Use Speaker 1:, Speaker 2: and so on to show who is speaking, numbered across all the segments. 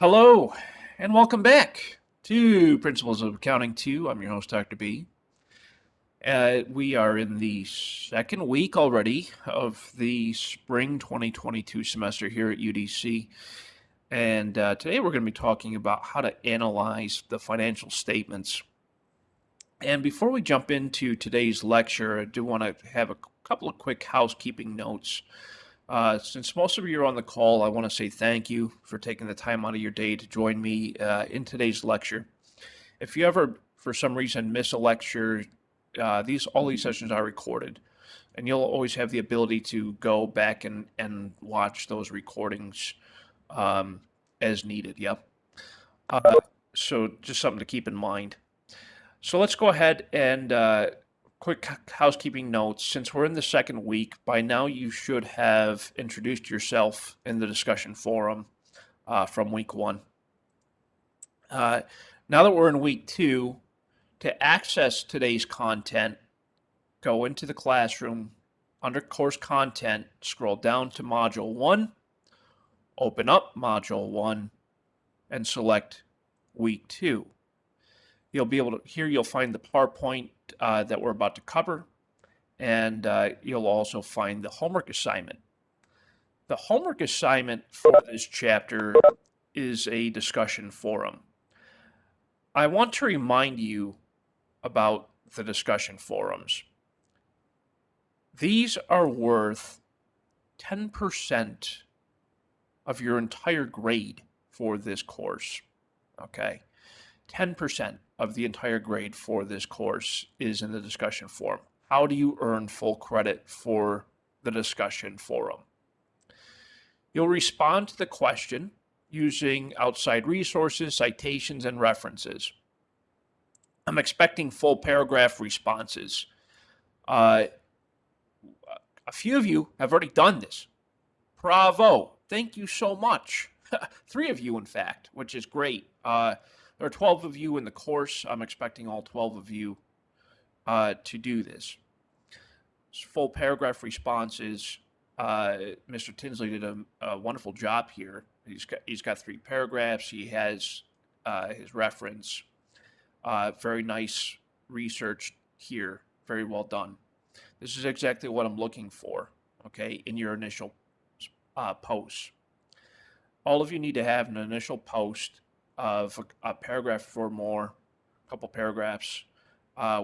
Speaker 1: Hello, and welcome back to Principles of Accounting 2. I'm your host, Dr. B. We are in the second week already of the spring 2022 semester here at UDC. And today we're going to be talking about how to analyze the financial statements. And before we jump into today's lecture, I do want to have a couple of quick housekeeping notes. Since most of you are on the call, I want to say thank you for taking the time out of your day to join me in today's lecture. If you ever, for some reason, miss a lecture, all these sessions are recorded, and you'll always have the ability to go back and watch those recordings as needed. Yep. So just something to keep in mind. So let's go ahead and quick housekeeping notes. Since we're in the second week, by now you should have introduced yourself in the discussion forum from week one. Now that we're in week two, to access today's content, go into the classroom, under course content, scroll down to module 1, open up module 1, and select week 2. You'll be able to, here you'll find the PowerPoint that we're about to cover, and you'll also find the homework assignment. The homework assignment for this chapter is a discussion forum. I want to remind you about the discussion forums. These are worth 10% of your entire grade for this course, okay? 10% of the entire grade for this course is in the discussion forum. How do you earn full credit for the discussion forum? You'll respond to the question using outside resources, citations, and references. I'm expecting full paragraph responses. A few of you have already done this. Bravo. Thank you so much. 3 of you, in fact, which is great. There are 12 of you in the course. I'm expecting all 12 of you to do this. Full paragraph responses. Mr. Tinsley did a wonderful job here. He's got 3 paragraphs. He has his reference. Very nice research here. Very well done. This is exactly what I'm looking for, okay, in your initial posts. All of you need to have an initial post of a paragraph or more, a couple paragraphs,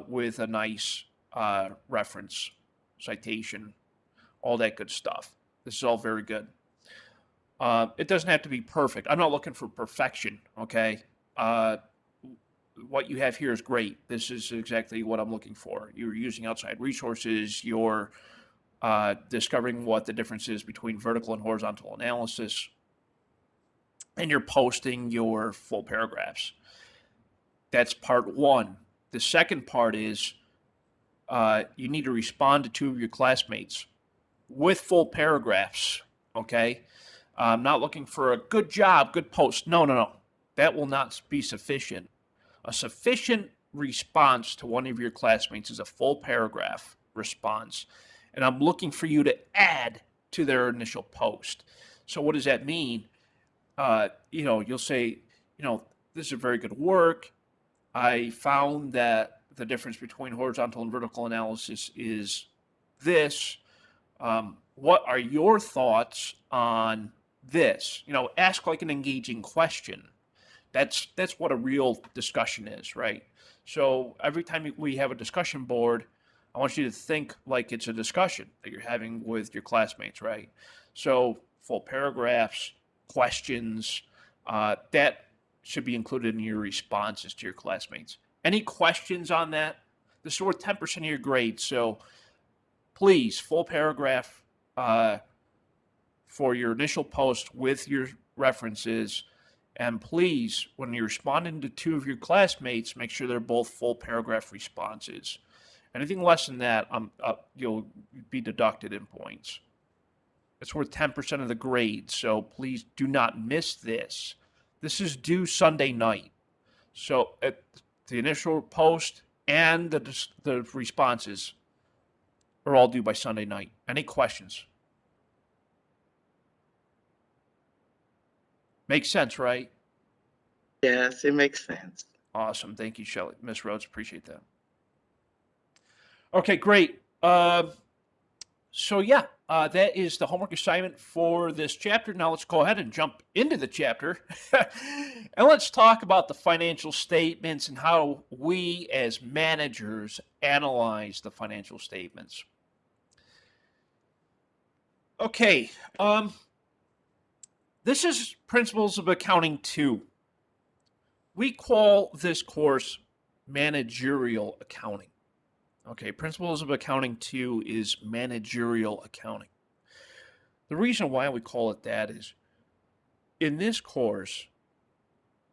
Speaker 1: with a nice reference, citation, all that good stuff. This is all very good. It doesn't have to be perfect. I'm not looking for perfection, okay? What you have here is great. This is exactly what I'm looking for. You're using outside resources. You're discovering what the difference is between vertical and horizontal analysis. And you're posting your full paragraphs. That's part 1. The second part is you need to respond to 2 of your classmates with full paragraphs, okay? I'm not looking for a good job, good post. No. That will not be sufficient. A sufficient response to one of your classmates is a full paragraph response. And I'm looking for you to add to their initial post. So what does that mean? You'll say, this is very good work. I found that the difference between horizontal and vertical analysis is this. What are your thoughts on this? Ask like an engaging question. That's what a real discussion is, right? So every time we have a discussion board, I want you to think like it's a discussion that you're having with your classmates, right? So full paragraphs, questions, that should be included in your responses to your classmates. Any questions on that? This is worth 10% of your grade, so please, full paragraph for your initial post with your references. And please, when you're responding to 2 of your classmates, make sure they're both full paragraph responses. Anything less than that, you'll be deducted in points. It's worth 10% of the grade, so please do not miss this. This is due Sunday night. So at the initial post and the responses are all due by Sunday night. Any questions? Makes sense, right?
Speaker 2: Yes, it makes sense.
Speaker 1: Awesome. Thank you, Shelley. Miss Rhodes, appreciate that. Okay, great. So yeah, that is the homework assignment for this chapter. Now let's go ahead and jump into the chapter. And let's talk about the financial statements and how we as managers analyze the financial statements. Okay, this is Principles of Accounting 2. We call this course Managerial Accounting. Okay, Principles of Accounting 2 is Managerial Accounting. The reason why we call it that is in this course,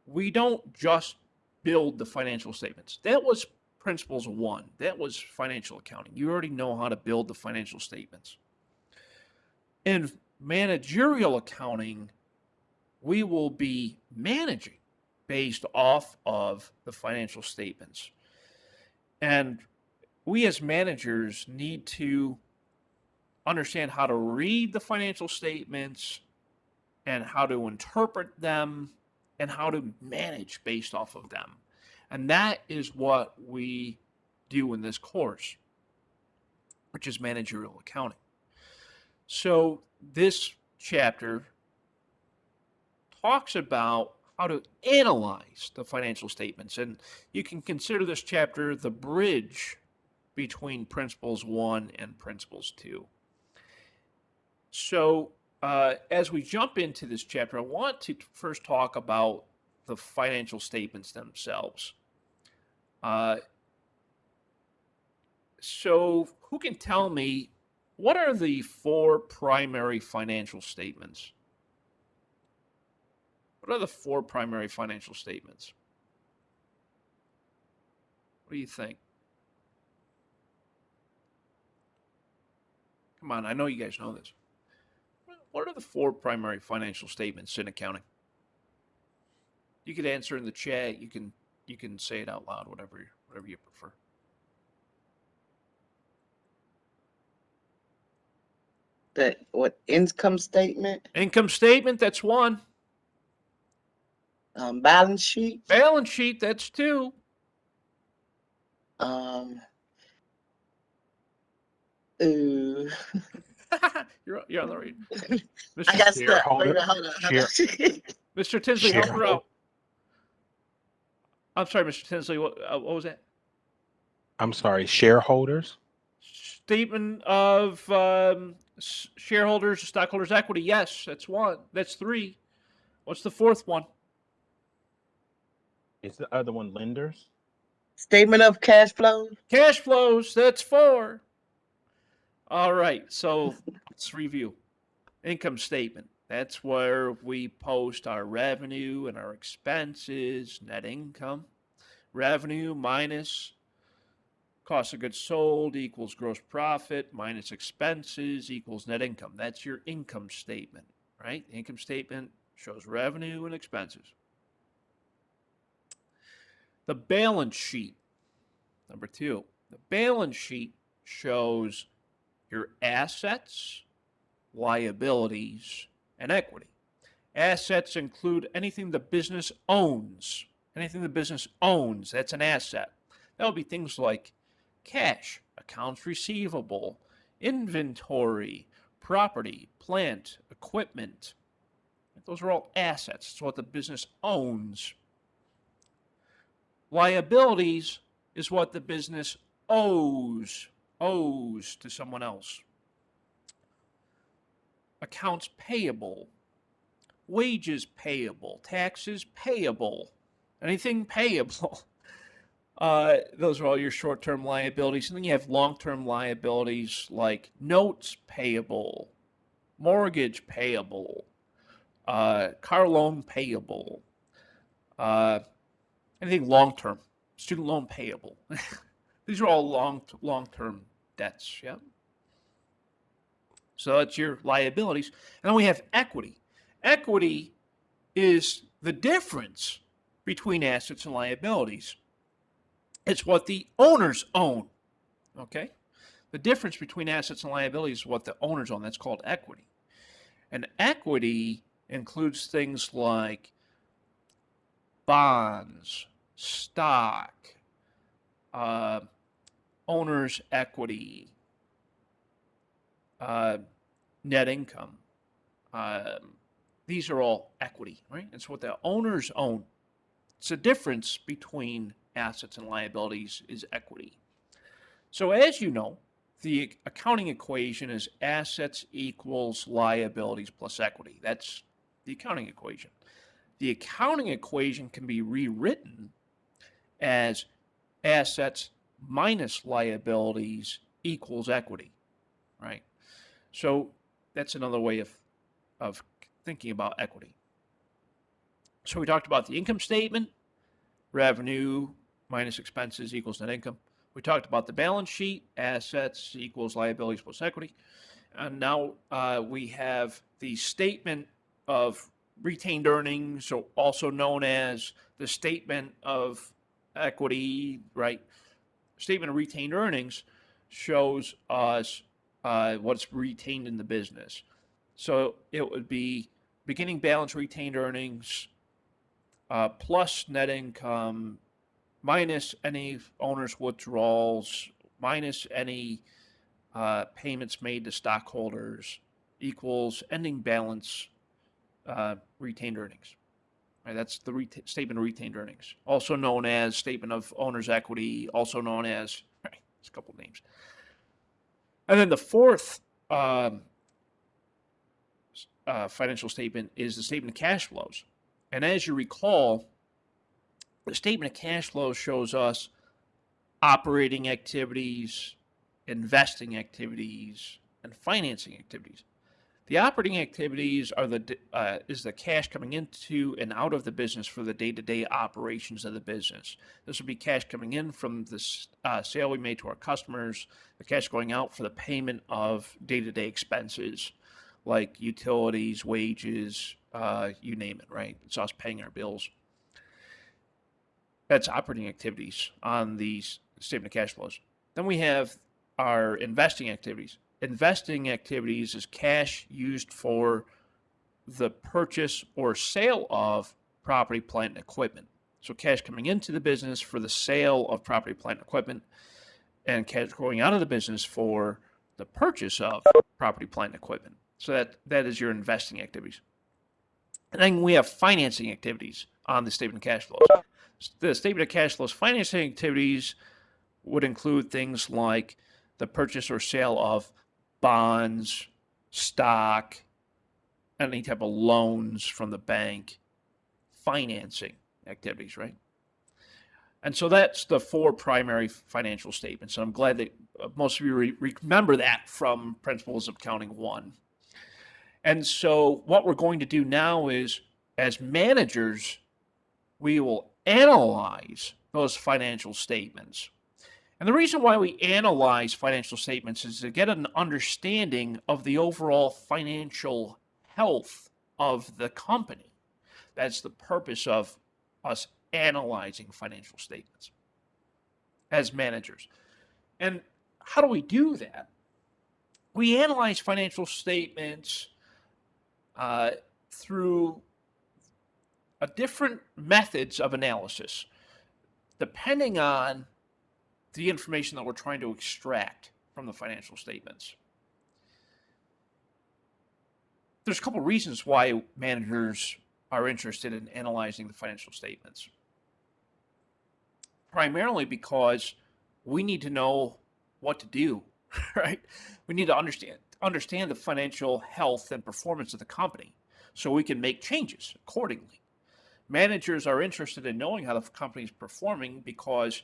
Speaker 1: we don't just build the financial statements. That was Principles 1. That was financial accounting. You already know how to build the financial statements. In managerial accounting, we will be managing based off of the financial statements. And we as managers need to understand how to read the financial statements and how to interpret them and how to manage based off of them. And that is what we do in this course, which is managerial accounting. So this chapter talks about how to analyze the financial statements. And you can consider this chapter the bridge between Principles 1 and Principles 2. So as we jump into this chapter, I want to first talk about the financial statements themselves. So who can tell me what are the 4 primary financial statements? What are the 4 primary financial statements? What do you think? Come on, I know you guys know this. What are the 4 primary financial statements in accounting? You could answer in the chat. You can say it out loud, whatever you prefer.
Speaker 2: What income statement?
Speaker 1: Income statement, that's 1.
Speaker 2: Balance sheet.
Speaker 1: Balance sheet, that's 2.
Speaker 2: Ooh.
Speaker 1: You're on the right.
Speaker 2: I got
Speaker 1: Mr.
Speaker 2: stuck. Wait a minute, hold on.
Speaker 1: Mr. Tinsley, help her out. I'm sorry, Mr. Tinsley. What was that?
Speaker 3: I'm sorry, shareholders.
Speaker 1: Statement of shareholders, stockholders' equity. Yes, that's 1. That's 3. What's the 4th one?
Speaker 3: Is the other one lenders?
Speaker 2: Statement of cash flow.
Speaker 1: Cash flows. That's 4. All right. So let's review. Income statement. That's where we post our revenue and our expenses, net income. Revenue minus cost of goods sold equals gross profit minus expenses equals net income. That's your income statement, right? The income statement shows revenue and expenses. The balance sheet, number 2. The balance sheet shows your assets, liabilities, and equity. Assets include anything the business owns. Anything the business owns, that's an asset. That would be things like cash, accounts receivable, inventory, property, plant, equipment. Those are all assets. It's what the business owns. Liabilities is what the business owes to someone else. Accounts payable, wages payable, taxes payable, anything payable. Those are all your short-term liabilities. And then you have long-term liabilities like notes payable, mortgage payable, car loan payable, anything long-term, student loan payable. These are all long-term debts, yeah? So that's your liabilities. And then we have equity. Equity is the difference between assets and liabilities. It's what the owners own, okay? The difference between assets and liabilities is what the owners own. That's called equity. And equity includes things like bonds, stock, owner's equity, net income. These are all equity, right? It's what the owners own. It's the difference between assets and liabilities is equity. So as you know, the accounting equation is assets equals liabilities plus equity. That's the accounting equation. The accounting equation can be rewritten as assets minus liabilities equals equity, right? So that's another way of thinking about equity. So we talked about the income statement, revenue minus expenses equals net income. We talked about the balance sheet, assets equals liabilities plus equity. And now we have the statement of retained earnings, so also known as the statement of equity, right? Statement of retained earnings shows us what's retained in the business. So it would be beginning balance retained earnings plus net income minus any owner's withdrawals minus any payments made to stockholders equals ending balance retained earnings. Right, that's the statement of retained earnings, also known as statement of owner's equity, also known as, right, there's a couple of names. And then the fourth financial statement is the statement of cash flows. And as you recall, the statement of cash flows shows us operating activities, investing activities, and financing activities. The operating activities are is the cash coming into and out of the business for the day-to-day operations of the business. This would be cash coming in from the sale we made to our customers, the cash going out for the payment of day-to-day expenses like utilities, wages, you name it, right? It's us paying our bills. That's operating activities on the statement of cash flows. Then we have our investing activities. Investing activities is cash used for the purchase or sale of property, plant, and equipment. So cash coming into the business for the sale of property, plant, and equipment, and cash going out of the business for the purchase of property, plant, and equipment. So that is your investing activities. And then we have financing activities on the statement of cash flows. The statement of cash flows financing activities would include things like the purchase or sale of bonds, stock, any type of loans from the bank, financing activities, right? And so that's the four primary financial statements. And I'm glad that most of you remember that from Principles of Accounting 1. And so what we're going to do now is, as managers, we will analyze those financial statements. And the reason why we analyze financial statements is to get an understanding of the overall financial health of the company. That's the purpose of us analyzing financial statements as managers. And how do we do that? We analyze financial statements through different methods of analysis, depending on the information that we're trying to extract from the financial statements. There's a couple of reasons why managers are interested in analyzing the financial statements. Primarily because we need to know what to do, right? We need to understand the financial health and performance of the company so we can make changes accordingly. Managers are interested in knowing how the company is performing because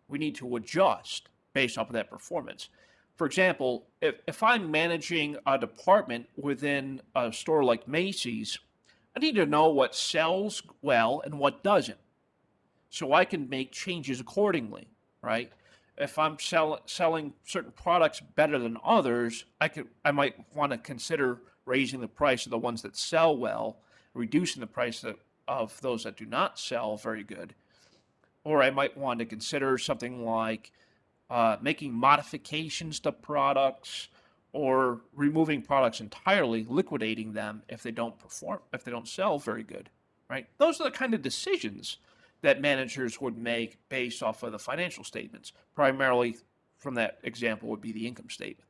Speaker 1: we need to adjust based off of that performance. For example, if I'm managing a department within a store like Macy's, I need to know what sells well and what doesn't, so I can make changes accordingly, right? If I'm selling certain products better than others, I might want to consider raising the price of the ones that sell well, reducing the price of those that do not sell very good. Or I might want to consider something like making modifications to products or removing products entirely, liquidating them if they don't perform, if they don't sell very good, right? Those are the kind of decisions that managers would make based off of the financial statements. Primarily from that example would be the income statement.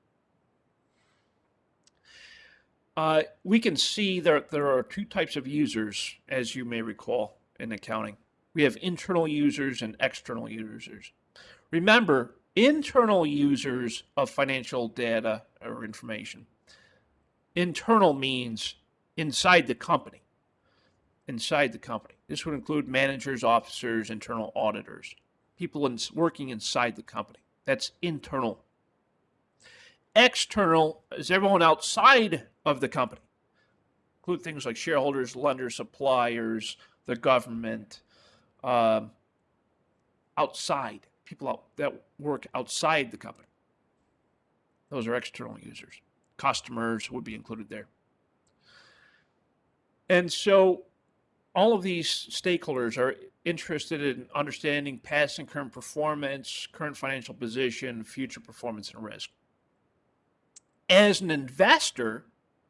Speaker 1: We can see there are two types of users, as you may recall, in accounting. We have internal users and external users. Remember, internal users of financial data or information. Internal means inside the company. Inside the company. This would include managers, officers, internal auditors, people working inside the company. That's internal. External is everyone outside of the company. Include things like shareholders, lenders, suppliers, the government, outside, people that work outside the company. Those are external users. Customers would be included there. And so all of these stakeholders are interested in understanding past and current performance, current financial position, future performance, and risk. As an investor,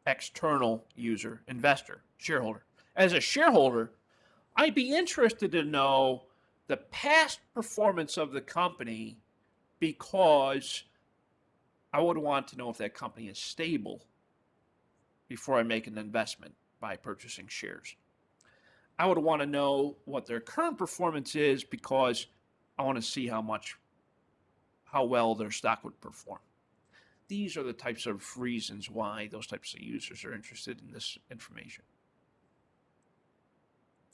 Speaker 1: external user, investor, shareholder. As a shareholder, I'd be interested to know the past performance of the company because I would want to know if that company is stable before I make an investment by purchasing shares. I would want to know what their current performance is because I want to see how well their stock would perform. These are the types of reasons why those types of users are interested in this information.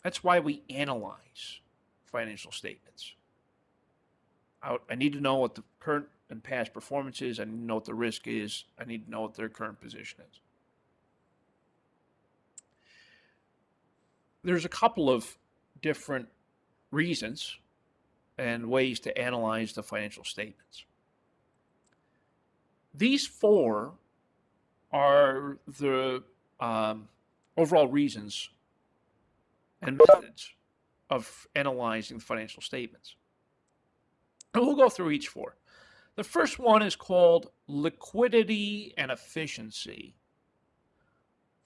Speaker 1: That's why we analyze financial statements. I need to know what the current and past performance is. I need to know what the risk is. I need to know what their current position is. There's a couple of different reasons and ways to analyze the financial statements. These four are the overall reasons and methods of analyzing financial statements. And we'll go through each four. The first one is called liquidity and efficiency.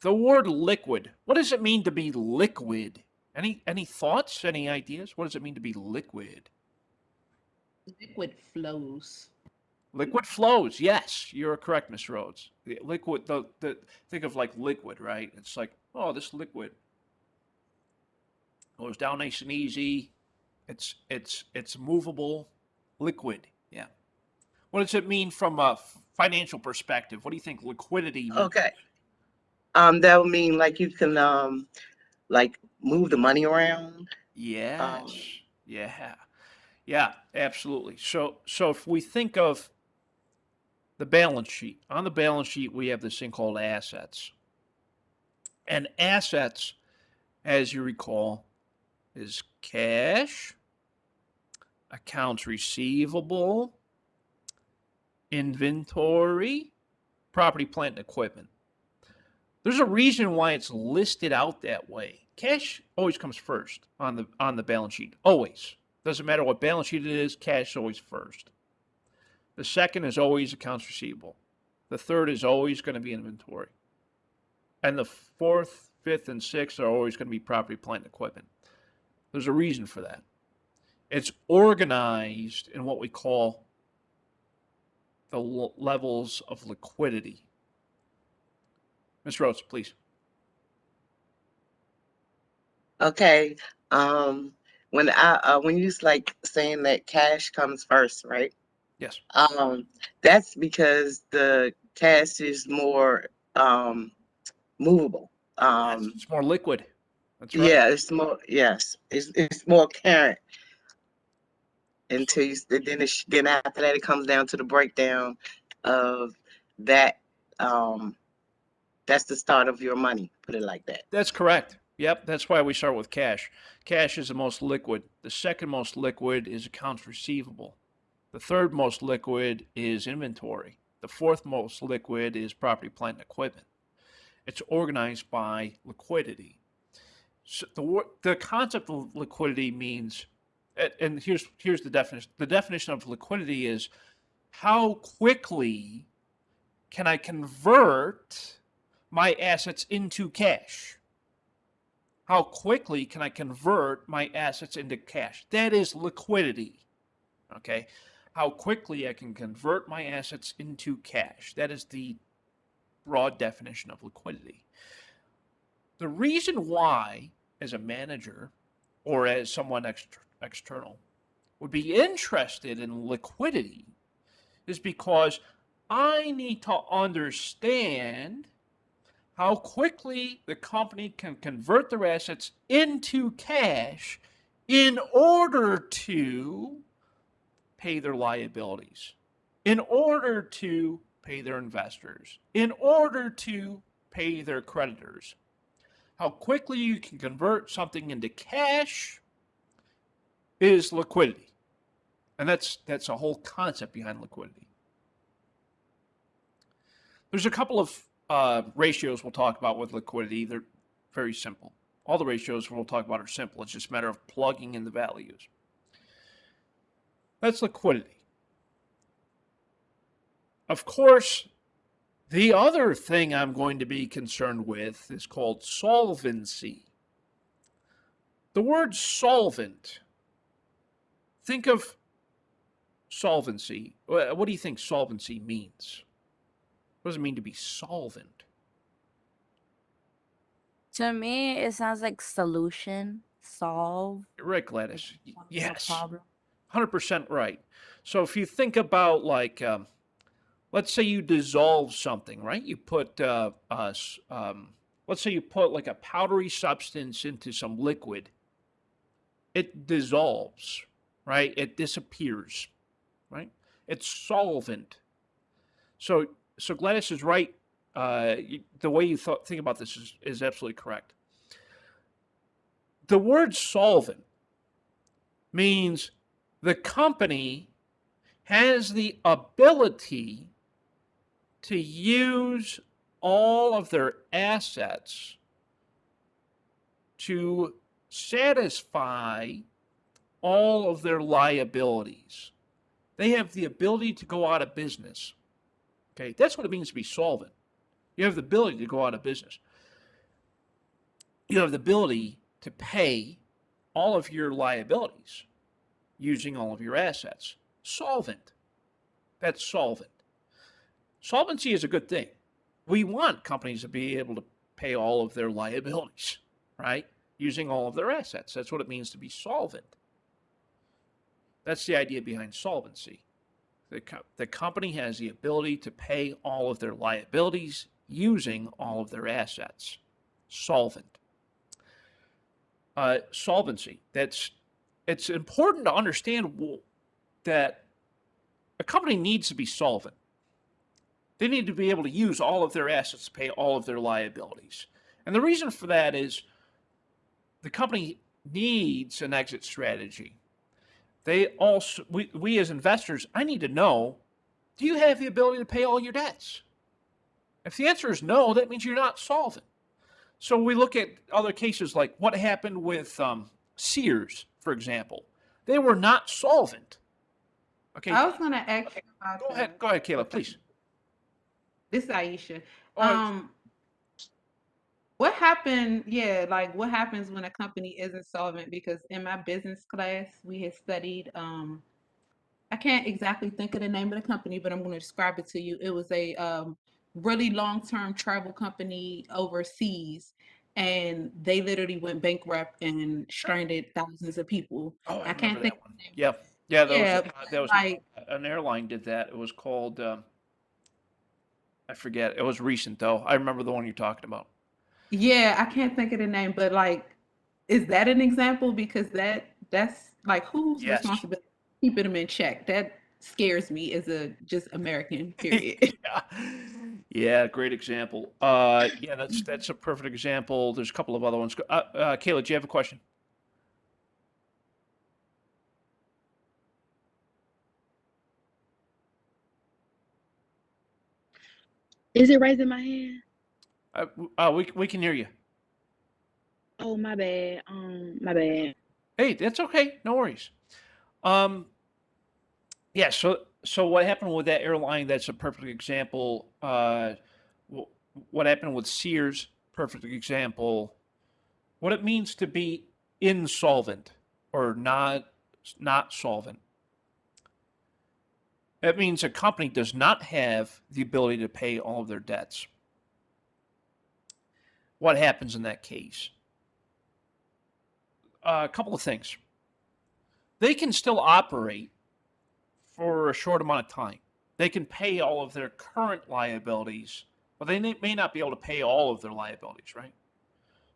Speaker 1: The word liquid, what does it mean to be liquid? Any thoughts, any ideas? What does it mean to be liquid?
Speaker 4: Liquid flows.
Speaker 1: Liquid flows. Yes, you're correct, Miss Rhodes. The liquid, think of like liquid, right? It's like, oh, this liquid goes down nice and easy. It's movable, liquid. Yeah. What does it mean from a financial perspective? What do you think liquidity means?
Speaker 2: Okay. That would mean like you can like move the money around.
Speaker 1: Yes. Yeah, absolutely. So if we think of the balance sheet, on the balance sheet we have this thing called assets. And assets, as you recall, is cash, accounts receivable, inventory, property, plant, and equipment. There's a reason why it's listed out that way. Cash always comes first on the balance sheet. Always. Doesn't matter what balance sheet it is, cash is always first. The second is always accounts receivable. The third is always going to be inventory. And the fourth, fifth, and sixth are always going to be property, plant, and equipment. There's a reason for that. It's organized in what we call the levels of liquidity. Ms. Rhodes, please.
Speaker 2: Okay. When you like saying that cash comes first, right?
Speaker 1: Yes.
Speaker 2: That's because the cash is more movable.
Speaker 1: It's more liquid. That's right.
Speaker 2: Yeah, it's more. Yes, it's more current. Until you then after that it comes down to the breakdown of that. That's the start of your money. Put it like that.
Speaker 1: That's correct. Yep, that's why we start with cash. Cash is the most liquid. The second most liquid is accounts receivable. The third most liquid is inventory. The fourth most liquid is property, plant, and equipment. It's organized by liquidity. So the concept of liquidity means, and here's the definition. The definition of liquidity is how quickly can I convert my assets into cash? How quickly can I convert my assets into cash? That is liquidity. Okay. How quickly I can convert my assets into cash. That is the broad definition of liquidity. The reason why, as a manager or as someone external, would be interested in liquidity is because I need to understand how quickly the company can convert their assets into cash in order to pay their liabilities, in order to pay their investors, in order to pay their creditors. How quickly you can convert something into cash is liquidity. And that's a whole concept behind liquidity. There's a couple of ratios we'll talk about with liquidity. They're very simple. All the ratios we'll talk about are simple. It's just a matter of plugging in the values. That's liquidity. Of course, the other thing I'm going to be concerned with is called solvency. The word solvent, think of solvency. What do you think solvency means? What does it mean to be solvent?
Speaker 5: To me, it sounds like solution, solve.
Speaker 1: You're right, Gladys.
Speaker 5: No
Speaker 1: Yes,
Speaker 5: problem.
Speaker 1: 100% right. So if you think about like, let's say you dissolve something, right? You put, let's say you put like a powdery substance into some liquid. It dissolves, right? It disappears, right? It's solvent. So Gladys is right. The way you think about this is absolutely correct. The word solvent means the company has the ability to use all of their assets to satisfy all of their liabilities. They have the ability to go out of business. Okay, that's what it means to be solvent. You have the ability to go out of business. You have the ability to pay all of your liabilities using all of your assets. Solvent. That's solvent. Solvency is a good thing. We want companies to be able to pay all of their liabilities, right? Using all of their assets. That's what it means to be solvent. That's the idea behind solvency. The company has the ability to pay all of their liabilities using all of their assets. Solvent. Solvency. It's important to understand that a company needs to be solvent. They need to be able to use all of their assets to pay all of their liabilities. And the reason for that is the company needs an exit strategy. We as investors, I need to know, do you have the ability to pay all your debts? If the answer is no, that means you're not solvent. So we look at other cases like what happened with Sears, for example. They were not solvent. Okay.
Speaker 4: I was gonna ask you about
Speaker 1: Go ahead, Kayla, please.
Speaker 4: This is Aisha.
Speaker 1: Oh,
Speaker 4: What happened? Yeah, like what happens when a company isn't solvent? Because in my business class, we had studied. I can't exactly think of the name of the company, but I'm going to describe it to you. It was a really long-term travel company overseas, and they literally went bankrupt and stranded thousands of people.
Speaker 1: Oh, I
Speaker 4: I
Speaker 1: remember
Speaker 4: can't think
Speaker 1: that
Speaker 4: of
Speaker 1: one.
Speaker 4: the name.
Speaker 1: Yeah,
Speaker 4: Yeah,
Speaker 1: that was
Speaker 4: like
Speaker 1: an airline did that. It was called I forget. It was recent though. I remember the one you're talking about.
Speaker 4: yeah, I can't think of the name, but like, is that an example? Because that's like who's
Speaker 1: Yes.
Speaker 4: responsible keeping them in check? That scares me as a just American, period.
Speaker 1: Yeah. Yeah, great example. Yeah, that's a perfect example. There's a couple of other ones. Kayla, do you have a question?
Speaker 6: Is it raising my hand?
Speaker 1: We can hear you.
Speaker 6: Oh, my bad. My bad.
Speaker 1: Hey, that's okay. No worries. Um, yeah. So what happened with that airline? That's a perfect example. What happened with Sears? Perfect example. what it means to be insolvent or not solvent. That means a company does not have the ability to pay all of their debts. What happens in that case? A couple of things. They can still operate for a short amount of time. They can pay all of their current liabilities, but they may not be able to pay all of their liabilities, right?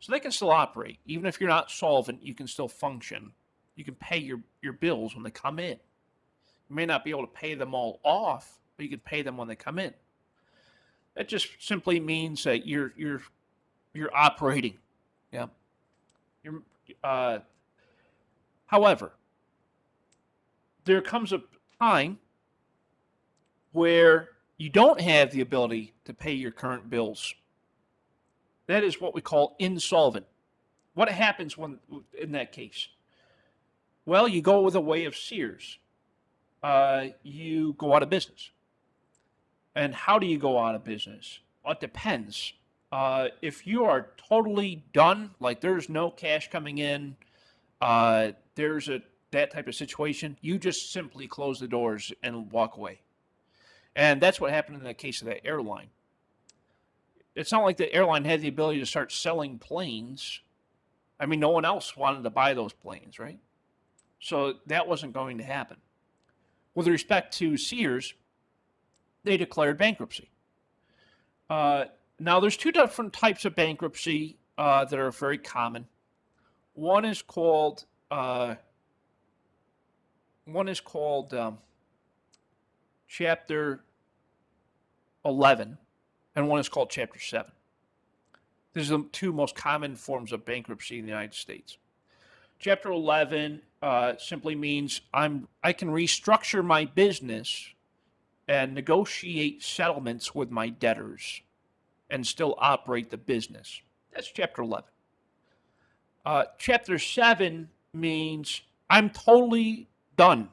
Speaker 1: So they can still operate. Even if you're not solvent, you can still function. You can pay your bills when they come in. You may not be able to pay them all off, but you can pay them when they come in. That just simply means that you're operating. Yeah. However, there comes a time where you don't have the ability to pay your current bills. That is what we call insolvent. What happens when in that case? Well, you go with a way of Sears. You go out of business. And how do you go out of business? Well, it depends. If you are totally done, like there's no cash coming in, there's that type of situation, you just simply close the doors and walk away. And that's what happened in the case of that airline. It's not like the airline had the ability to start selling planes. I mean, no one else wanted to buy those planes, right? So that wasn't going to happen. With respect to Sears, they declared bankruptcy. Now, there's two different types of bankruptcy that are very common. One is called Chapter 11, and one is called Chapter 7. These are the two most common forms of bankruptcy in the United States. Chapter 11 simply means I can restructure my business and negotiate settlements with my debtors and still operate the business. That's Chapter 11. Chapter 7 means I'm totally done,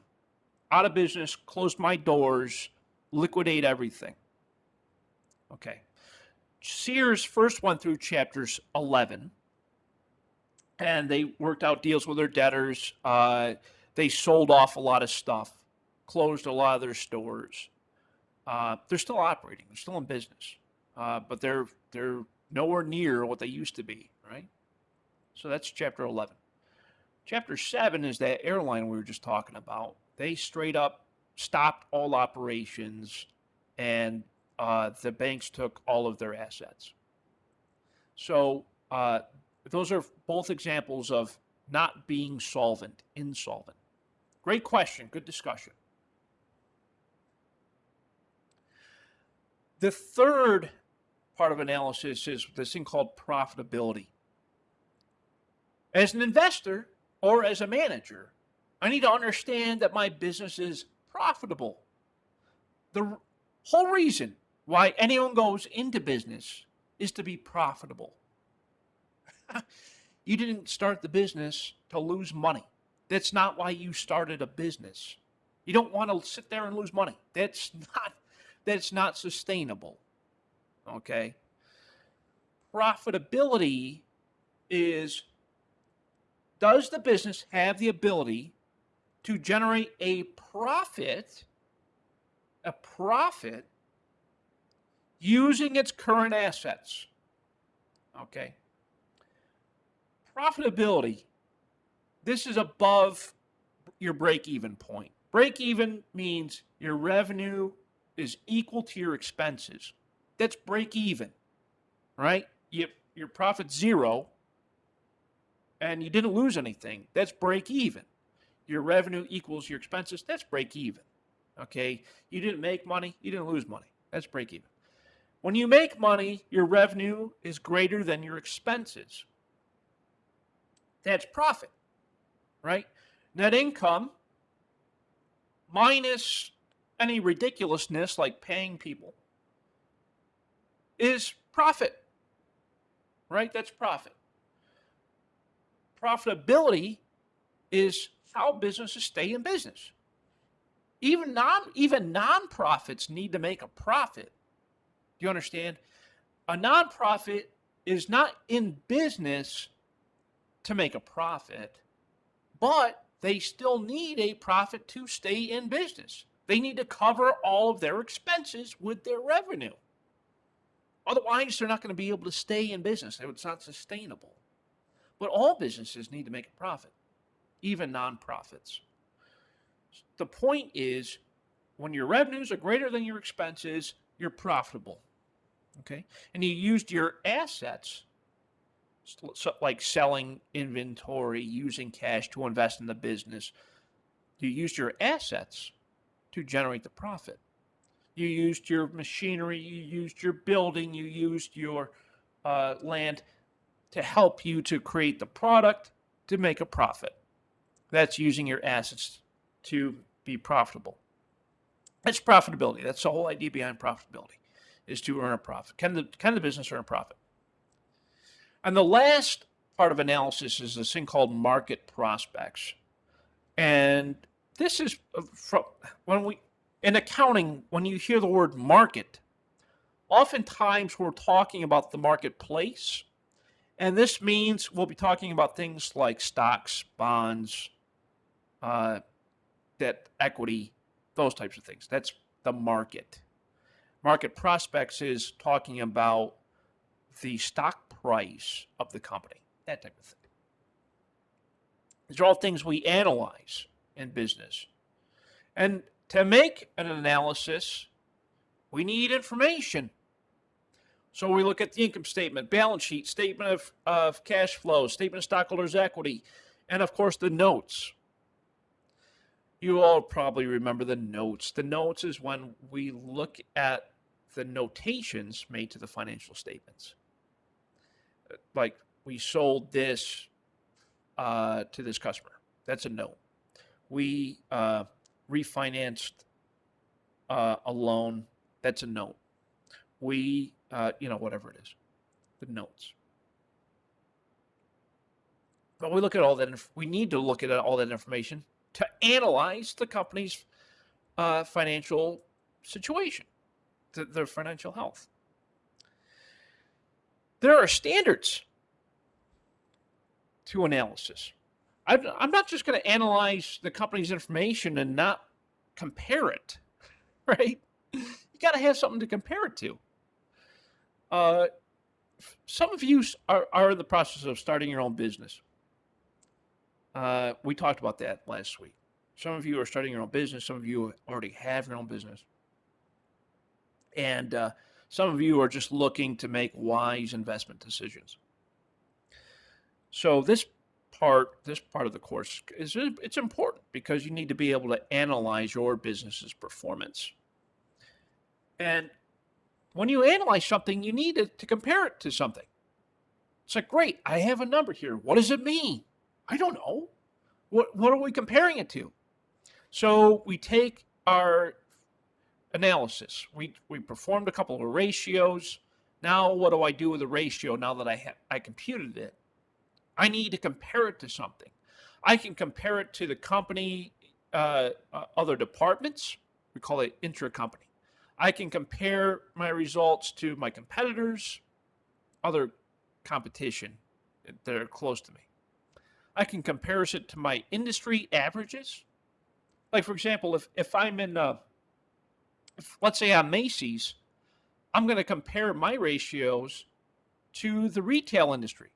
Speaker 1: out of business, close my doors, liquidate everything. Okay. Sears first went through chapters 11, and they worked out deals with their debtors. They sold off a lot of stuff, closed a lot of their stores. They're still operating. They're still in business, but they're nowhere near what they used to be, right? So that's chapter 11. Chapter 7 is that airline we were just talking about. They straight up stopped all operations, and the banks took all of their assets. So those are both examples of not being solvent, insolvent. Great question. Good discussion. The third part of analysis is this thing called profitability. As an investor or as a manager, I need to understand that my business is profitable. The whole reason why anyone goes into business is to be profitable. You didn't start the business to lose money. That's not why you started a business. You don't want to sit there and lose money. That's not sustainable. Okay? Profitability is, does the business have the ability to generate a profit using its current assets? Okay. Profitability, this is above your break-even point. Break-even means your revenue is equal to your expenses. That's break-even, right? Your profit's zero, and you didn't lose anything. That's break-even. Your revenue equals your expenses. That's break-even, okay? You didn't make money. You didn't lose money. That's break-even. When you make money, your revenue is greater than your expenses. That's profit, right? Net income minus any ridiculousness like paying people is profit, right? That's profit. Profitability is how businesses stay in business. Even nonprofits need to make a profit. Do you understand? A nonprofit is not in business to make a profit, but they still need a profit to stay in business. They need to cover all of their expenses with their revenue. Otherwise, they're not going to be able to stay in business. It's not sustainable. But all businesses need to make a profit, even nonprofits. The point is, when your revenues are greater than your expenses, you're profitable. Okay? And you used your assets, like selling inventory, using cash to invest in the business. You used your assets to generate the profit. You used your machinery, you used your building, you used your land to help you to create the product to make a profit. That's using your assets to be profitable. That's profitability. That's the whole idea behind profitability, is to earn a profit. Can the business earn a profit? And the last part of analysis is this thing called market prospects. And this is from in accounting, when you hear the word market, oftentimes we're talking about the marketplace. And this means we'll be talking about things like stocks, bonds, debt, equity, those types of things. That's the market. Market prospects is talking about the stock price of the company, that type of thing. These are all things we analyze in business. And to make an analysis, we need information. So we look at the income statement, balance sheet, statement of cash flow, statement of stockholders' equity, and of course the notes. You all probably remember the notes. The notes is when we look at the notations made to the financial statements. Like, we sold this to this customer. That's a note. We refinanced a loan. That's a note. We, whatever it is, the notes. But we look at all that. We need to look at all that information to analyze the company's financial situation, their financial health. There are standards to analysis. I'm not just going to analyze the company's information and not compare it, right? You got to have something to compare it to. Some of you are in the process of starting your own business. We talked about that last week. Some of you are starting your own business. Some of you already have your own business. And some of you are just looking to make wise investment decisions. So this part of the course it's important because you need to be able to analyze your business's performance. And when you analyze something, you need to compare it to something. It's like, great, I have a number here. What does it mean? I don't know. What are we comparing it to? So we take our analysis. We performed a couple of ratios. Now what do I do with the ratio now that I computed it? I need to compare it to something. I can compare it to the company, other departments. We call it intra-company. I can compare my results to my competitors, other competition that are close to me. I can compare it to my industry averages. Like, for example, if I'm in, let's say I'm Macy's, I'm going to compare my ratios to the retail industry.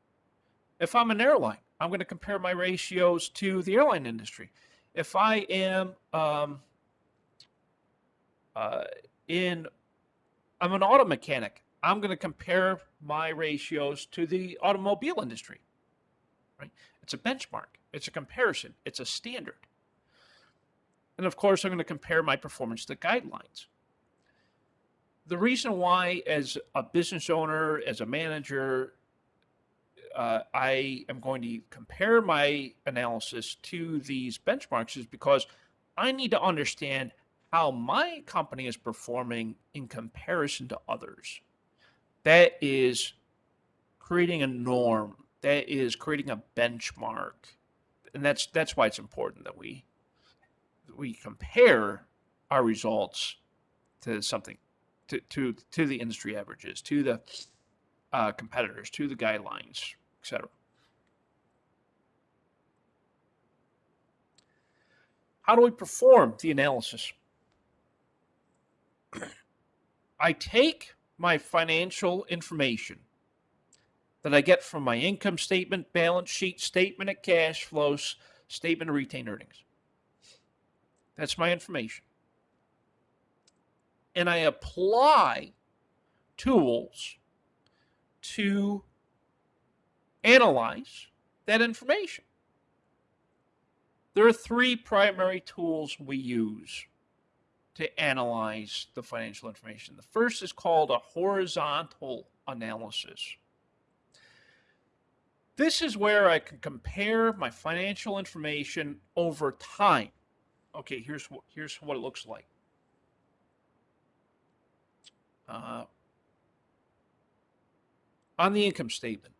Speaker 1: If I'm an airline, I'm going to compare my ratios to the airline industry. If I am I'm an auto mechanic, I'm going to compare my ratios to the automobile industry. Right? It's a benchmark. It's a comparison. It's a standard. And of course, I'm going to compare my performance to guidelines. The reason why, as a business owner, as a manager, I am going to compare my analysis to these benchmarks is because I need to understand how my company is performing in comparison to others. That is creating a norm. That is creating a benchmark. And that's why it's important that we compare our results to something, to the industry averages, to the competitors, to the guidelines, etc. How do we perform the analysis? I take my financial information that I get from my income statement, balance sheet, statement of cash flows, statement of retained earnings. That's my information. And I apply tools to analyze that information. There are three primary tools we use to analyze the financial information. The first is called a horizontal analysis. This is where I can compare my financial information over time. Okay, here's what it looks like. On the income statement.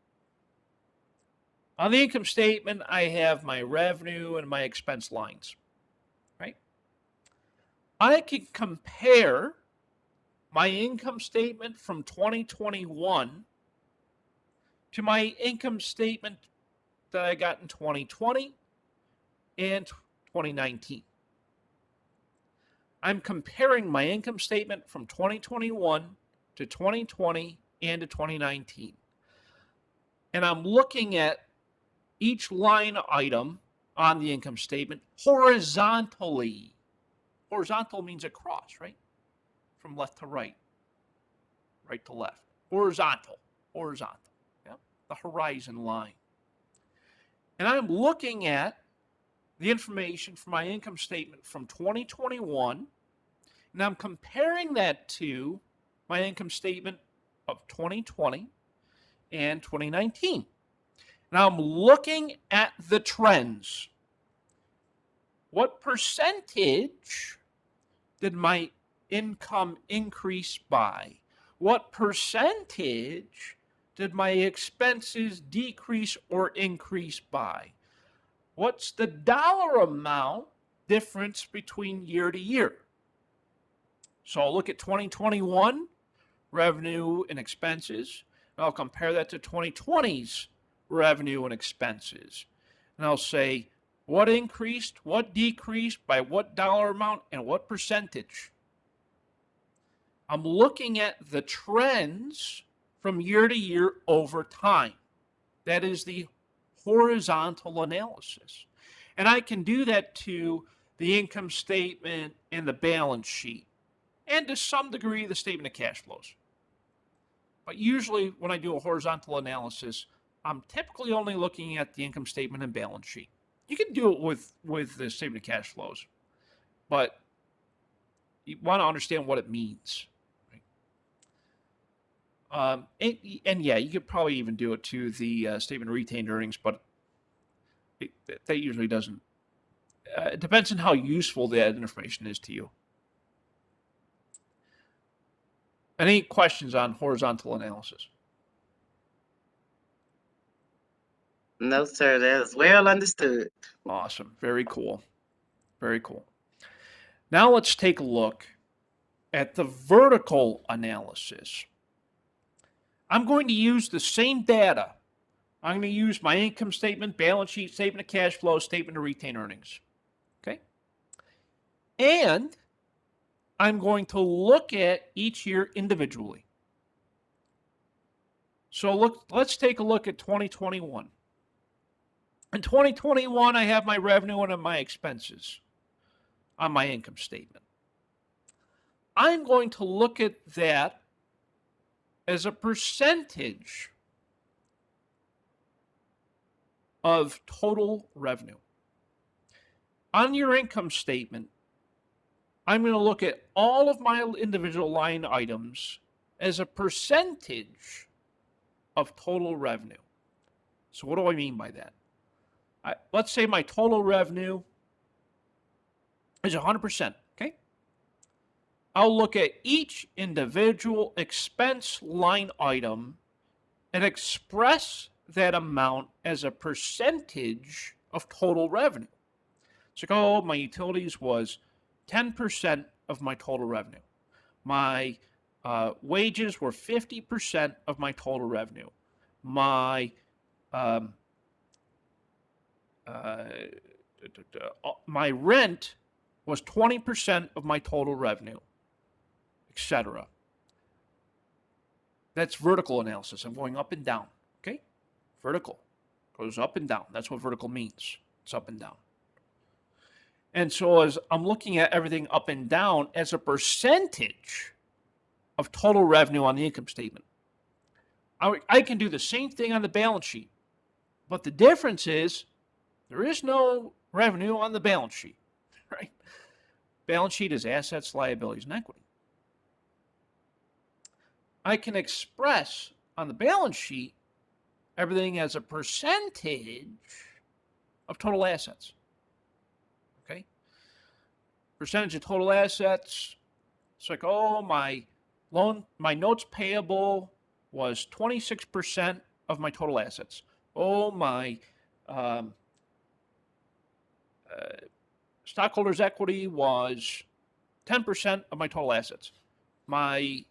Speaker 1: On the income statement, I have my revenue and my expense lines, right? I can compare my income statement from 2021 to my income statement that I got in 2020 and 2019. I'm comparing my income statement from 2021 to 2020 and to 2019. And I'm looking at each line item on the income statement horizontally. Horizontal means across, right? From left to right, right to left. Horizontal. Yeah? The horizon line. And I'm looking at the information from my income statement from 2021, and I'm comparing that to my income statement of 2020 and 2019. Now I'm looking at the trends. What percentage did my income increase by? What percentage did my expenses decrease or increase by? What's the dollar amount difference between year to year? So I'll look at 2021 revenue and expenses, and I'll compare that to 2020's revenue and expenses. And I'll say what increased, what decreased, by what dollar amount, and what percentage. I'm looking at the trends from year to year over time. That is the horizontal analysis. And I can do that to the income statement and the balance sheet, and to some degree the statement of cash flows. But usually when I do a horizontal analysis, I'm typically only looking at the income statement and balance sheet. You can do it with the statement of cash flows, but you want to understand what it means. Right? And yeah, you could probably even do it to the statement of retained earnings, but that usually doesn't. It depends on how useful that information is to you. Any questions on horizontal analysis?
Speaker 2: No, sir. That is well understood.
Speaker 1: Awesome. Very cool. Very cool. Now let's take a look at the vertical analysis. I'm going to use the same data. I'm going to use my income statement, balance sheet, statement of cash flow, statement of retained earnings. Okay? And I'm going to look at each year individually. So let's take a look at 2021. In 2021, I have my revenue and my expenses on my income statement. I'm going to look at that as a percentage of total revenue. On your income statement, I'm going to look at all of my individual line items as a percentage of total revenue. So what do I mean by that? Let's say my total revenue is 100%, okay? I'll look at each individual expense line item and express that amount as a percentage of total revenue. So, oh, my utilities was 10% of my total revenue. My wages were 50% of my total revenue. My my rent was 20% of my total revenue, etc. That's vertical analysis. I'm going up and down. Okay? Vertical goes up and down. That's what vertical means. It's up and down. And so as I'm looking at everything up and down as a percentage of total revenue on the income statement, I can do the same thing on the balance sheet. But the difference is there is no revenue on the balance sheet, right? Balance sheet is assets, liabilities, and equity. I can express on the balance sheet everything as a percentage of total assets. Okay? Percentage of total assets. It's like, oh, my notes payable was 26% of my total assets. Oh, my stockholders' equity was 10% of my total assets. My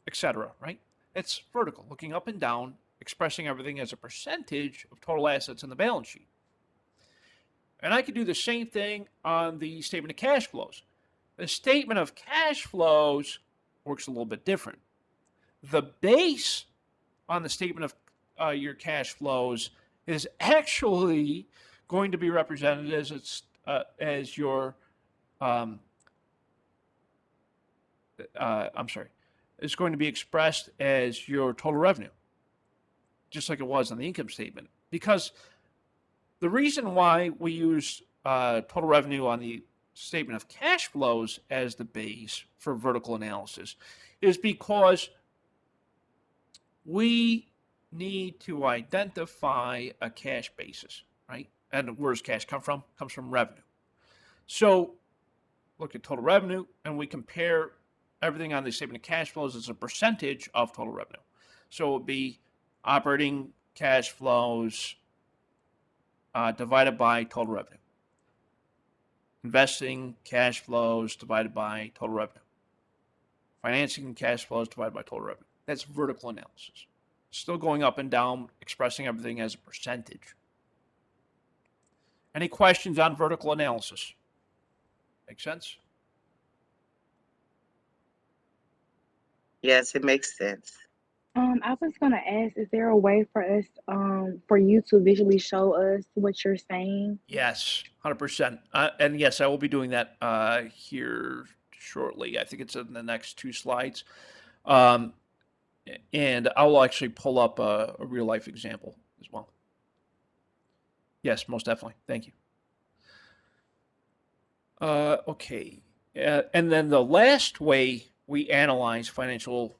Speaker 1: etc. Right? It's vertical, looking up and down, expressing everything as a percentage of total assets in the balance sheet. And I can do the same thing on the statement of cash flows. The statement of cash flows works a little bit different. The base on the statement of your cash flows is actually going to be represented as your is going to be expressed as your total revenue, just like it was on the income statement. Because the reason why we use total revenue on the statement of cash flows as the base for vertical analysis is because we need to identify a cash basis, right? And where does cash come from? It comes from revenue. So look at total revenue, and we compare everything on the statement of cash flows as a percentage of total revenue. So it would be operating cash flows divided by total revenue. Investing cash flows divided by total revenue. Financing cash flows divided by total revenue. That's vertical analysis. Still going up and down, expressing everything as a percentage. Any questions on vertical analysis? Make sense?
Speaker 2: Yes, it makes sense.
Speaker 6: I was gonna ask, is there a way for us, for you to visually show us what you're saying?
Speaker 1: Yes, 100%. And yes, I will be doing that here shortly. I think it's in the next 2 slides. And I will actually pull up a real life example as well. Yes, most definitely. Thank you. Okay. And then the last way we analyze financial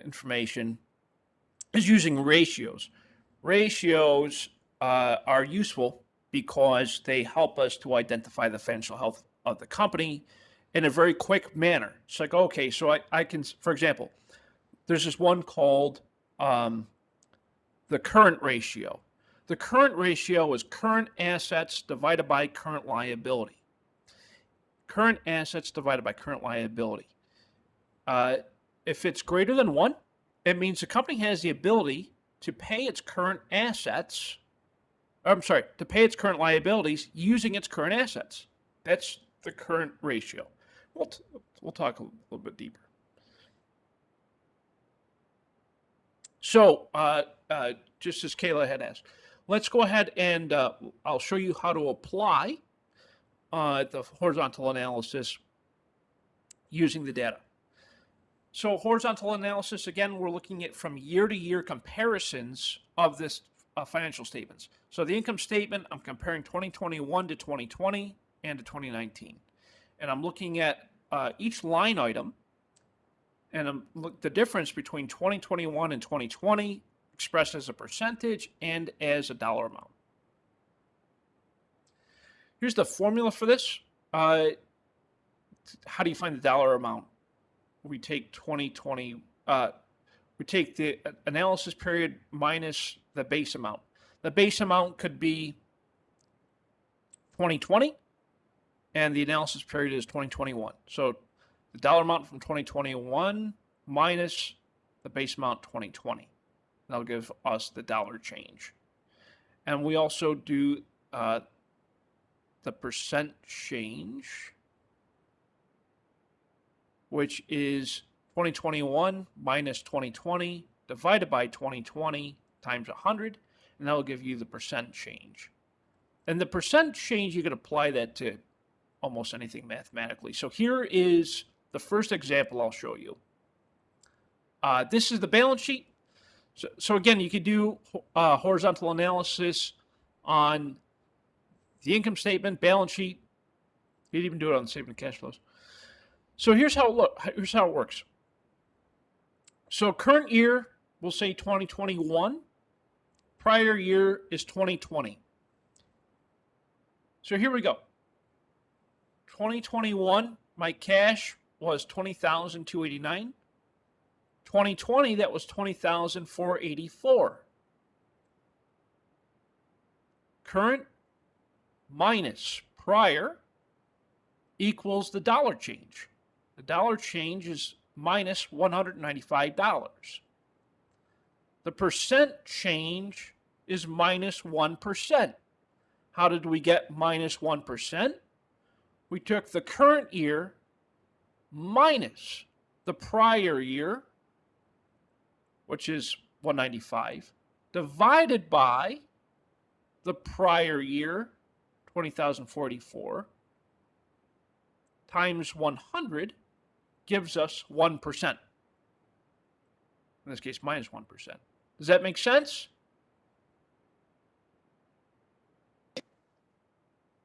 Speaker 1: information is using ratios. Ratios are useful because they help us to identify the financial health of the company in a very quick manner. It's like, okay, so I can, for example, there's this one called the current ratio. The current ratio is current assets divided by current liability. Current assets divided by current liability. If it's greater than 1, it means the company has the ability to pay its current assets, to pay its current liabilities using its current assets. That's the current ratio. We'll talk a little bit deeper. So, just as Kayla had asked, let's go ahead and I'll show you how to apply the horizontal analysis using the data. So horizontal analysis, again, we're looking at from year-to-year comparisons of this financial statements. So the income statement, I'm comparing 2021 to 2020 and to 2019. And I'm looking at each line item, and the difference between 2021 and 2020 expressed as a percentage and as a dollar amount. Here's the formula for this. How do you find the dollar amount? We take 2020, we take the analysis period minus the base amount. The base amount could be 2020, and the analysis period is 2021. So the dollar amount from 2021 minus the base amount 2020. That'll give us the dollar change. And we also do the percent change, which is 2021 minus 2020 divided by 2020 times 100, and that will give you the percent change. And the percent change, you can apply that to almost anything mathematically. So here is the first example I'll show you. This is the balance sheet. So again, you could do horizontal analysis on the income statement, balance sheet. You could even do it on the statement of cash flows. So here's how it works. So current year, we'll say 2021. Prior year is 2020. So here we go. 2021, my cash was $20,289. 2020, that was $20,484. Current minus prior equals the dollar change. The dollar change is minus $195. The percent change is minus 1%. How did we get minus 1%? We took the current year minus the prior year, which is 195, divided by the prior year, 20,044, times 100 gives us 1%. In this case, minus 1%. Does that make sense?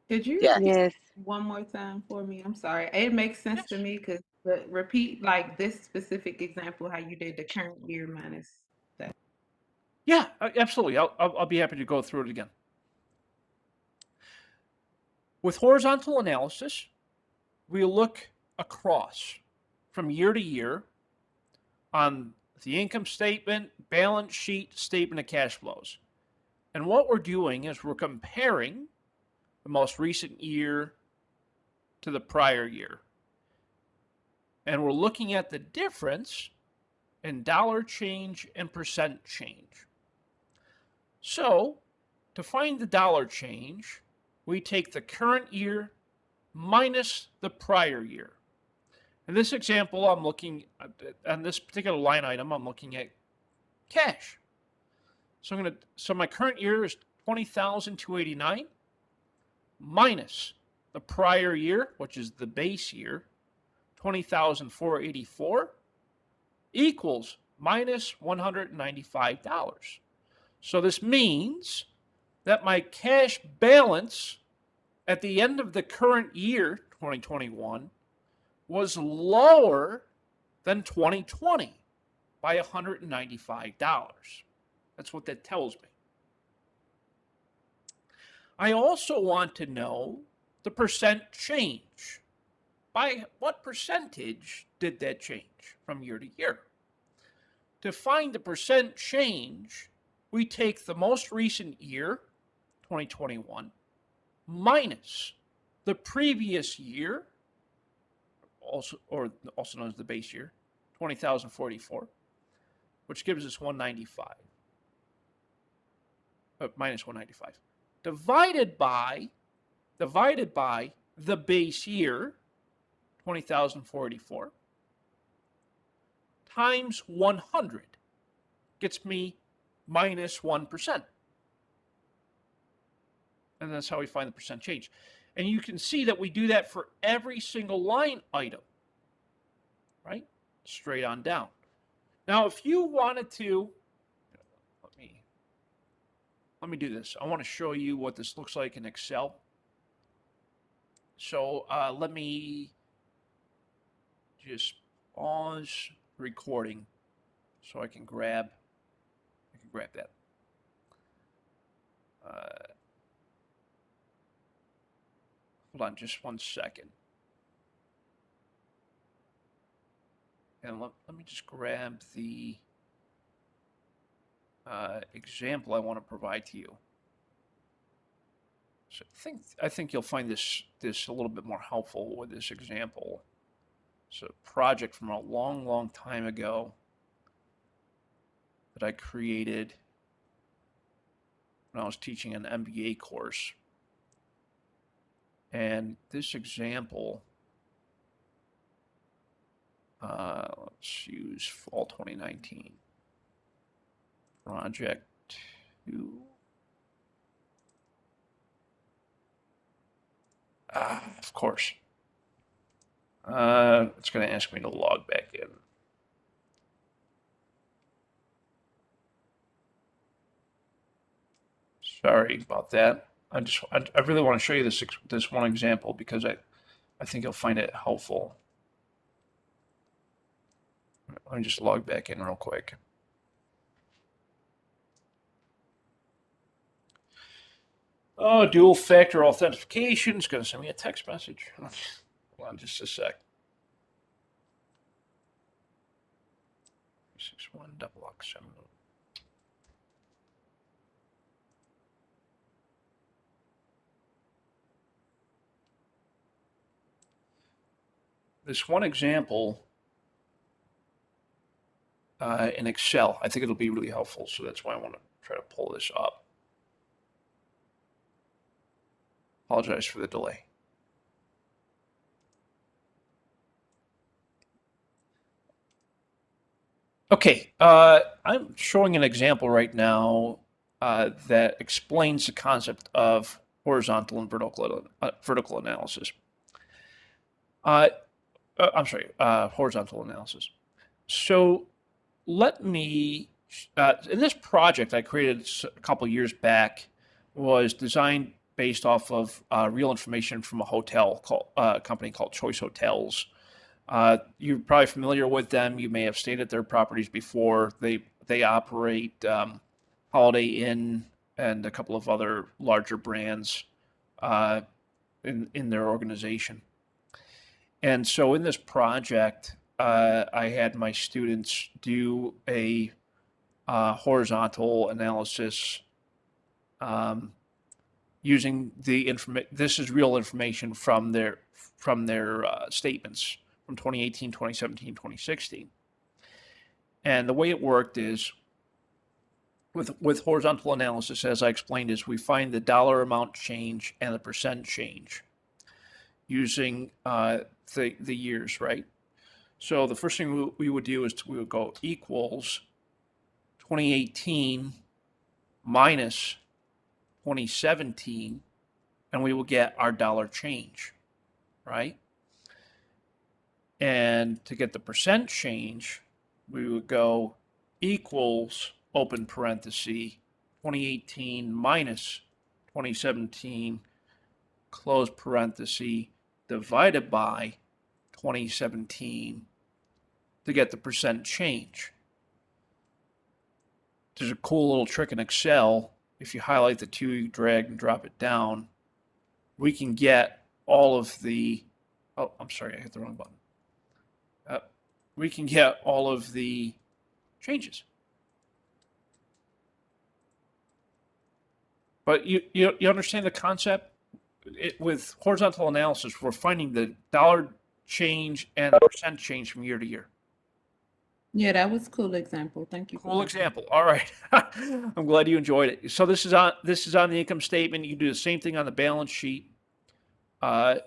Speaker 4: Could you
Speaker 2: Yes.
Speaker 4: repeat
Speaker 6: Yes.
Speaker 4: one more time for me? I'm sorry. It makes sense to me because repeat like this specific example, how you did the current year minus that.
Speaker 1: Yeah, absolutely. I'll be happy to go through it again. With horizontal analysis, we look across from year to year on the income statement, balance sheet, statement of cash flows. And what we're doing is we're comparing the most recent year to the prior year. And we're looking at the difference in dollar change and percent change. So, to find the dollar change, we take the current year minus the prior year. In this example, I'm looking at, on this particular line item, I'm looking at cash. So my current year is 20,289 minus the prior year, which is the base year, 20,484 equals minus $195. So this means that my cash balance at the end of the current year, 2021, was lower than 2020 by $195. That's what that tells me. I also want to know the percent change. By what percentage did that change from year to year? To find the percent change, we take the most recent year, 2021, minus the previous year, also known as the base year, 20,044, which gives us 195. Minus 195. Divided by the base year, 20,484, times 100 gets me minus 1%. And that's how we find the percent change. And you can see that we do that for every single line item, right? Straight on down. Now, if you wanted to, let me do this. I want to show you what this looks like in Excel. So let me just pause recording so I can grab that. Hold on just 1 second. And let me just grab the example I want to provide to you. So I think you'll find this a little bit more helpful with this example. It's a project from a long time ago that I created when I was teaching an MBA course. And this example, let's use fall 2019. Project 2. Of course. It's going to ask me to log back in. Sorry about that. I really want to show you this one example because I think you'll find it helpful. Let me just log back in real quick. Oh, dual factor authentication is going to send me a text message. Hold on just a sec. 61 double lock 7. This one example in Excel, I think it'll be really helpful. So that's why I want to try to pull this up. Apologize for the delay. Okay, I'm showing an example right now that explains the concept of horizontal and vertical analysis. I'm sorry, horizontal analysis. So let me, in this project I created a couple years back, was designed based off of real information from a hotel company called Choice Hotels. You're probably familiar with them. You may have stayed at their properties before. They operate Holiday Inn and a couple of other larger brands in their organization. And so in this project, I had my students do a horizontal analysis using the information. This is real information from their statements from 2018, 2017, 2016. And the way it worked is with horizontal analysis, as I explained, is we find the dollar amount change and the percent change using the years, right? So the first thing we would do is we would go equals 2018 minus 2017, and we will get our dollar change, right? And to get the percent change, we would go equals, open parenthesis, 2018 minus 2017, close parenthesis, divided by 2017 to get the percent change. There's a cool little trick in Excel. If you highlight the 2, you drag and drop it down, we can get all of the, oh, I'm sorry, I hit the wrong button. We can get all of the changes. But you understand the concept? With horizontal analysis, we're finding the dollar change and the percent change from year to year.
Speaker 4: Yeah, that was a cool example. Thank you.
Speaker 1: Cool example. All right. I'm glad you enjoyed it. So this is on the income statement. You can do the same thing on the balance sheet. Yeah,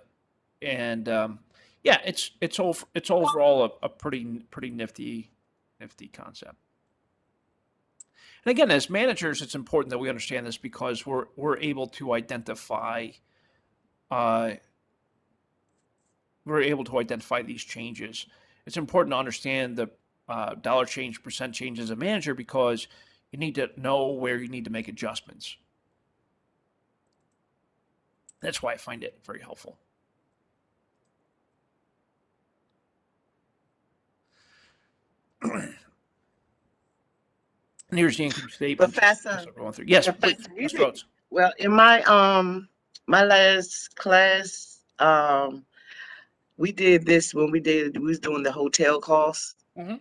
Speaker 1: it's overall a pretty nifty concept. And again, as managers, it's important that we understand this because we're able to identify these changes. It's important to understand the dollar change, percent change as a manager because you need to know where you need to make adjustments. That's why I find it very helpful. And here's the income statement.
Speaker 2: Professor.
Speaker 1: Yes,
Speaker 2: Professor,
Speaker 1: Ms. Rhodes.
Speaker 2: well, in my my last class, we did this when we was doing the hotel costs.
Speaker 1: Mm-hmm.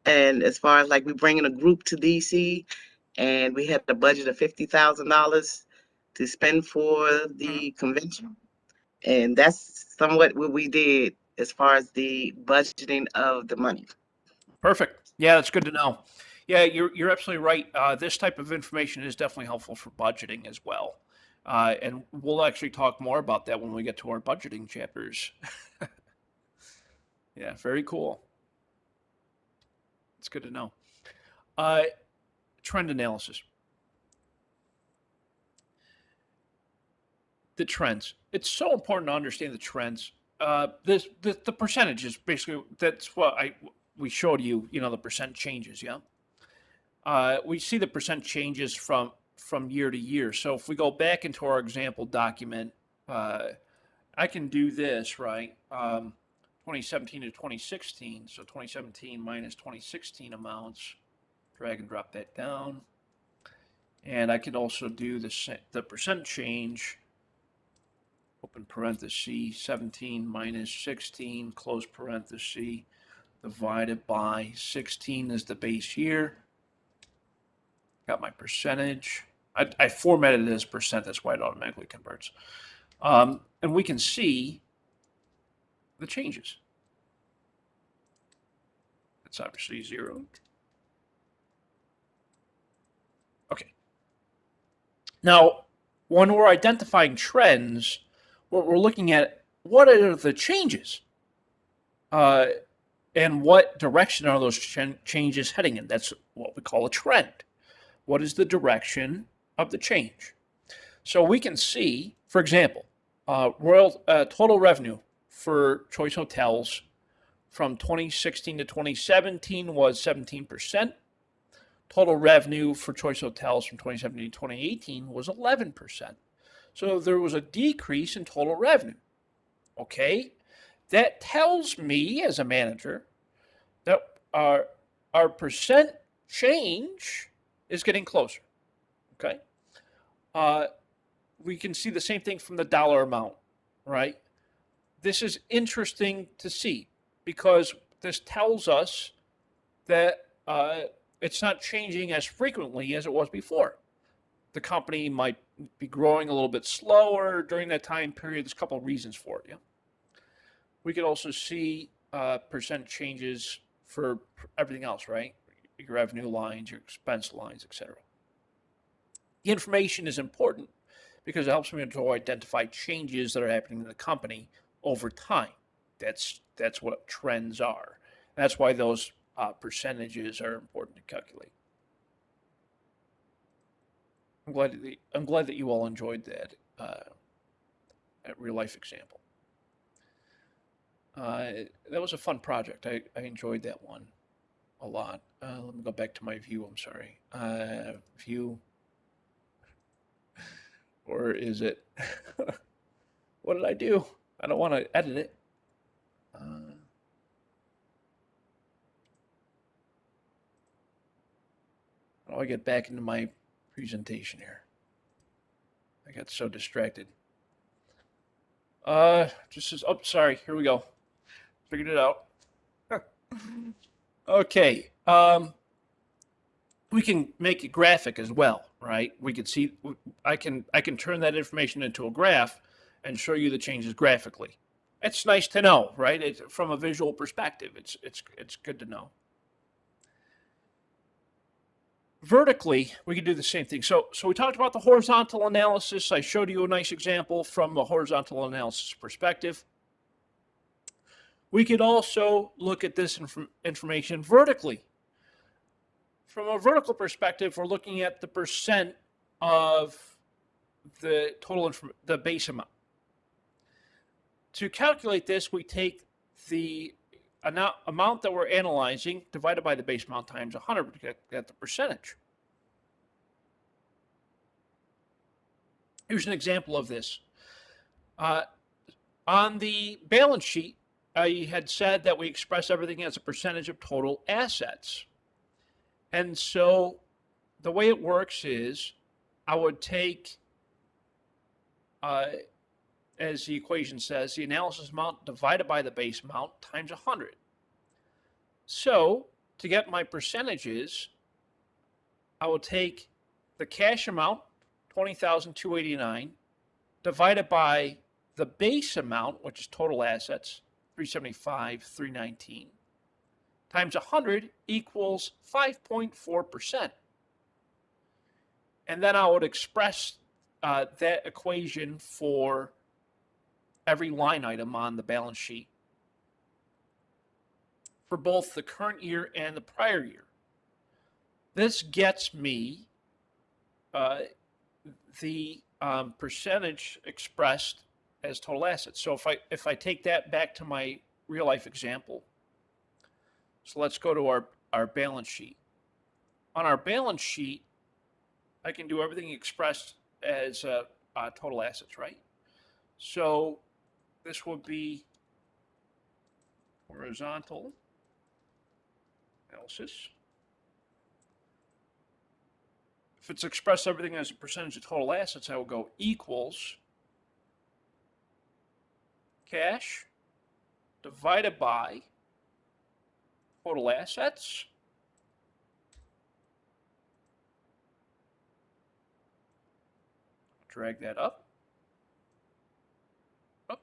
Speaker 2: And as far as like we bringing a group to DC, and we had a budget of $50,000 to spend for the convention, and that's somewhat what we did as far as the budgeting of the money.
Speaker 1: Perfect. Yeah, that's good to know. Yeah, you're absolutely right. This type of information is definitely helpful for budgeting as well. And we'll actually talk more about that when we get to our budgeting chapters. Yeah, very cool. It's good to know. Trend analysis. The trends. It's so important to understand the trends. The percentages, basically, that's what we showed you, the percent changes, yeah? We see the percent changes from year to year. So if we go back into our example document, I can do this, right? 2017 to 2016. So 2017 minus 2016 amounts. Drag and drop that down. And I could also do the percent change, open parenthesis, 17 minus 16, close parenthesis, divided by 16 is the base year. Got my percentage. I formatted it as percent, that's why it automatically converts. And we can see the changes. It's obviously 0. Okay. Now, when we're identifying trends, what we're looking at, what are the changes? And what direction are those changes heading in? That's what we call a trend. What is the direction of the change? So we can see, for example, total revenue for Choice Hotels from 2016 to 2017 was 17%. Total revenue for Choice Hotels from 2017 to 2018 was 11%. So there was a decrease in total revenue. Okay? That tells me as a manager that our percent change is getting closer. Okay? We can see the same thing from the dollar amount, right? This is interesting to see because this tells us that it's not changing as frequently as it was before. The company might be growing a little bit slower during that time period. There's a couple of reasons for it. Yeah. We could also see percent changes for everything else, right? Your revenue lines, your expense lines, etc. The information is important because it helps me to identify changes that are happening in the company over time. That's what trends are. That's why those percentages are important to calculate. I'm glad that you all enjoyed that real life example. That was a fun project. I enjoyed that one a lot. Let me go back to my view. I'm sorry. View. Or is it? What did I do? I don't want to edit it. How do I get back into my presentation here? I got so distracted. Just as, oh, sorry. Here we go. Figured it out. Okay. We can make a graphic as well, right? We can see, I can turn that information into a graph and show you the changes graphically. It's nice to know, right? From a visual perspective, it's good to know. Vertically, we can do the same thing. So we talked about the horizontal analysis. I showed you a nice example from a horizontal analysis perspective. We could also look at this information vertically. From a vertical perspective, we're looking at the percent of the total, the base amount. To calculate this, we take the amount that we're analyzing divided by the base amount times 100 to get the percentage. Here's an example of this. On the balance sheet, I had said that we express everything as a percentage of total assets. And so the way it works is I would take, as the equation says, the analysis amount divided by the base amount times 100. So to get my percentages, I will take the cash amount, $20,289, divided by the base amount, which is total assets, $375,319, times 100 equals 5.4%. And then I would express that equation for every line item on the balance sheet for both the current year and the prior year. This gets me the percentage expressed as total assets. So if I take that back to my real life example, so let's go to our balance sheet. On our balance sheet, I can do everything expressed as total assets, right? So this would be horizontal analysis. If it's expressed everything as a percentage of total assets, I will go equals cash divided by total assets drag that up. Oh,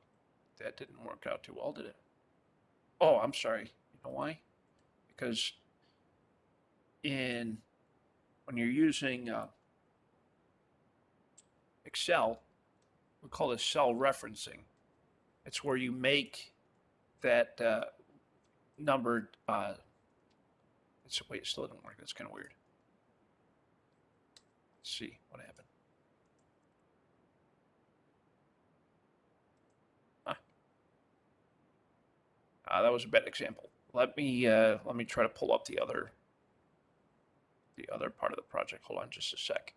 Speaker 1: that didn't work out too well, did it? Oh, I'm sorry. You know why? Because when you're using Excel, we call this cell referencing. It's where you make that number. Wait, it still didn't work. That's kind of weird. Let's see what happened. That was a bad example. Let me try to pull up the other part of the project. Hold on just a sec.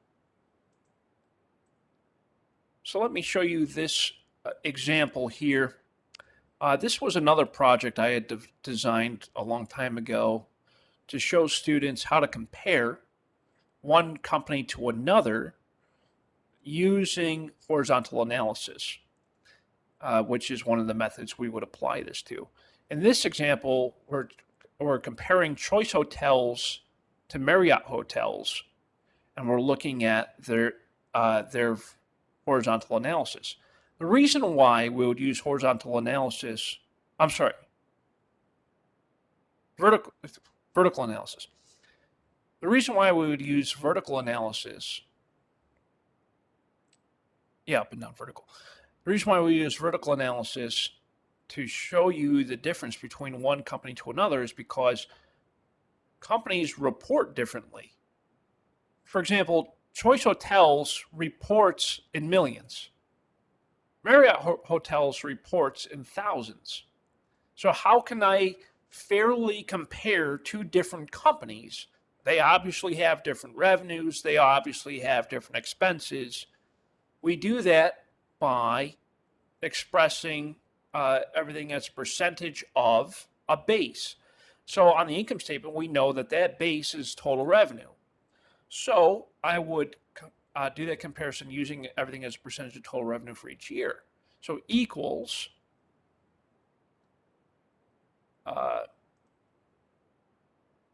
Speaker 1: So let me show you this example here. This was another project I had designed a long time ago to show students how to compare one company to another using horizontal analysis, which is one of the methods we would apply this to. In this example, we're comparing Choice Hotels to Marriott Hotels, and we're looking at their horizontal analysis. The reason why we would use horizontal analysis, vertical analysis. The reason why we would use vertical analysis, up and down vertical. The reason why we use vertical analysis to show you the difference between one company to another is because companies report differently. For example, Choice Hotels reports in millions. Marriott Hotels reports in thousands. So how can I fairly compare two different companies? They obviously have different revenues. They obviously have different expenses. We do that by expressing everything as a percentage of a base. So on the income statement, we know that base is total revenue. So I would do that comparison using everything as a percentage of total revenue for each year. So equals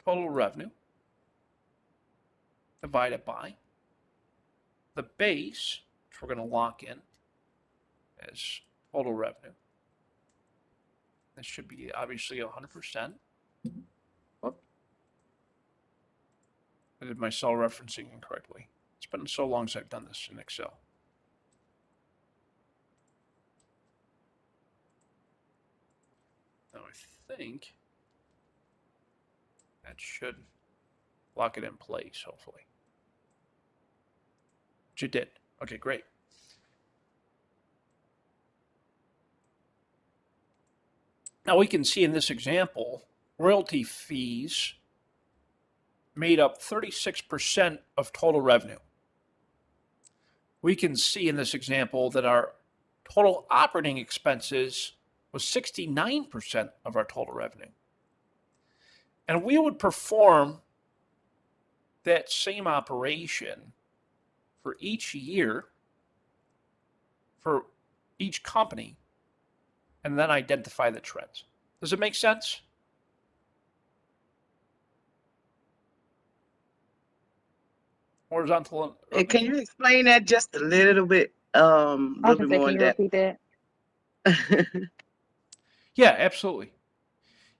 Speaker 1: total revenue divided by the base, which we're going to lock in as total revenue. This should be obviously 100%. Whoop. I did my cell referencing incorrectly. It's been so long since I've done this in Excel. Now I think that should lock it in place, hopefully. Which it did. Okay, great. Now we can see in this example, royalty fees made up 36% of total revenue. We can see in this example that our total operating expenses was 69% of our total revenue. And we would perform that same operation for each year, for each company, and then identify the trends. Does it make sense? Horizontal.
Speaker 2: Can you explain that just a little bit,
Speaker 6: I was
Speaker 2: little bit
Speaker 6: gonna say,
Speaker 2: more
Speaker 6: can
Speaker 2: in
Speaker 6: you
Speaker 2: depth?
Speaker 6: repeat that?
Speaker 1: Yeah, absolutely.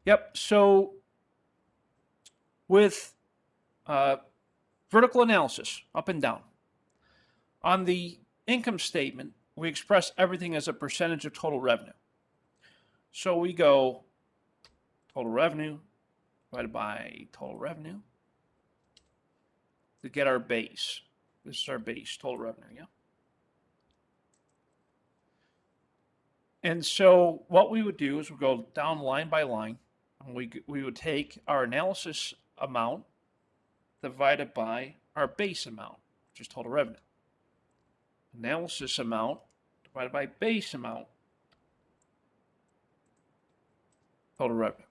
Speaker 1: Yep. So with vertical analysis, up and down, on the income statement, we express everything as a percentage of total revenue. So we go total revenue divided by total revenue to get our base. This is our base, total revenue, yeah? And so what we would do is we go down line by line, and we would take our analysis amount divided by our base amount, which is total revenue. Analysis amount divided by base amount, total revenue.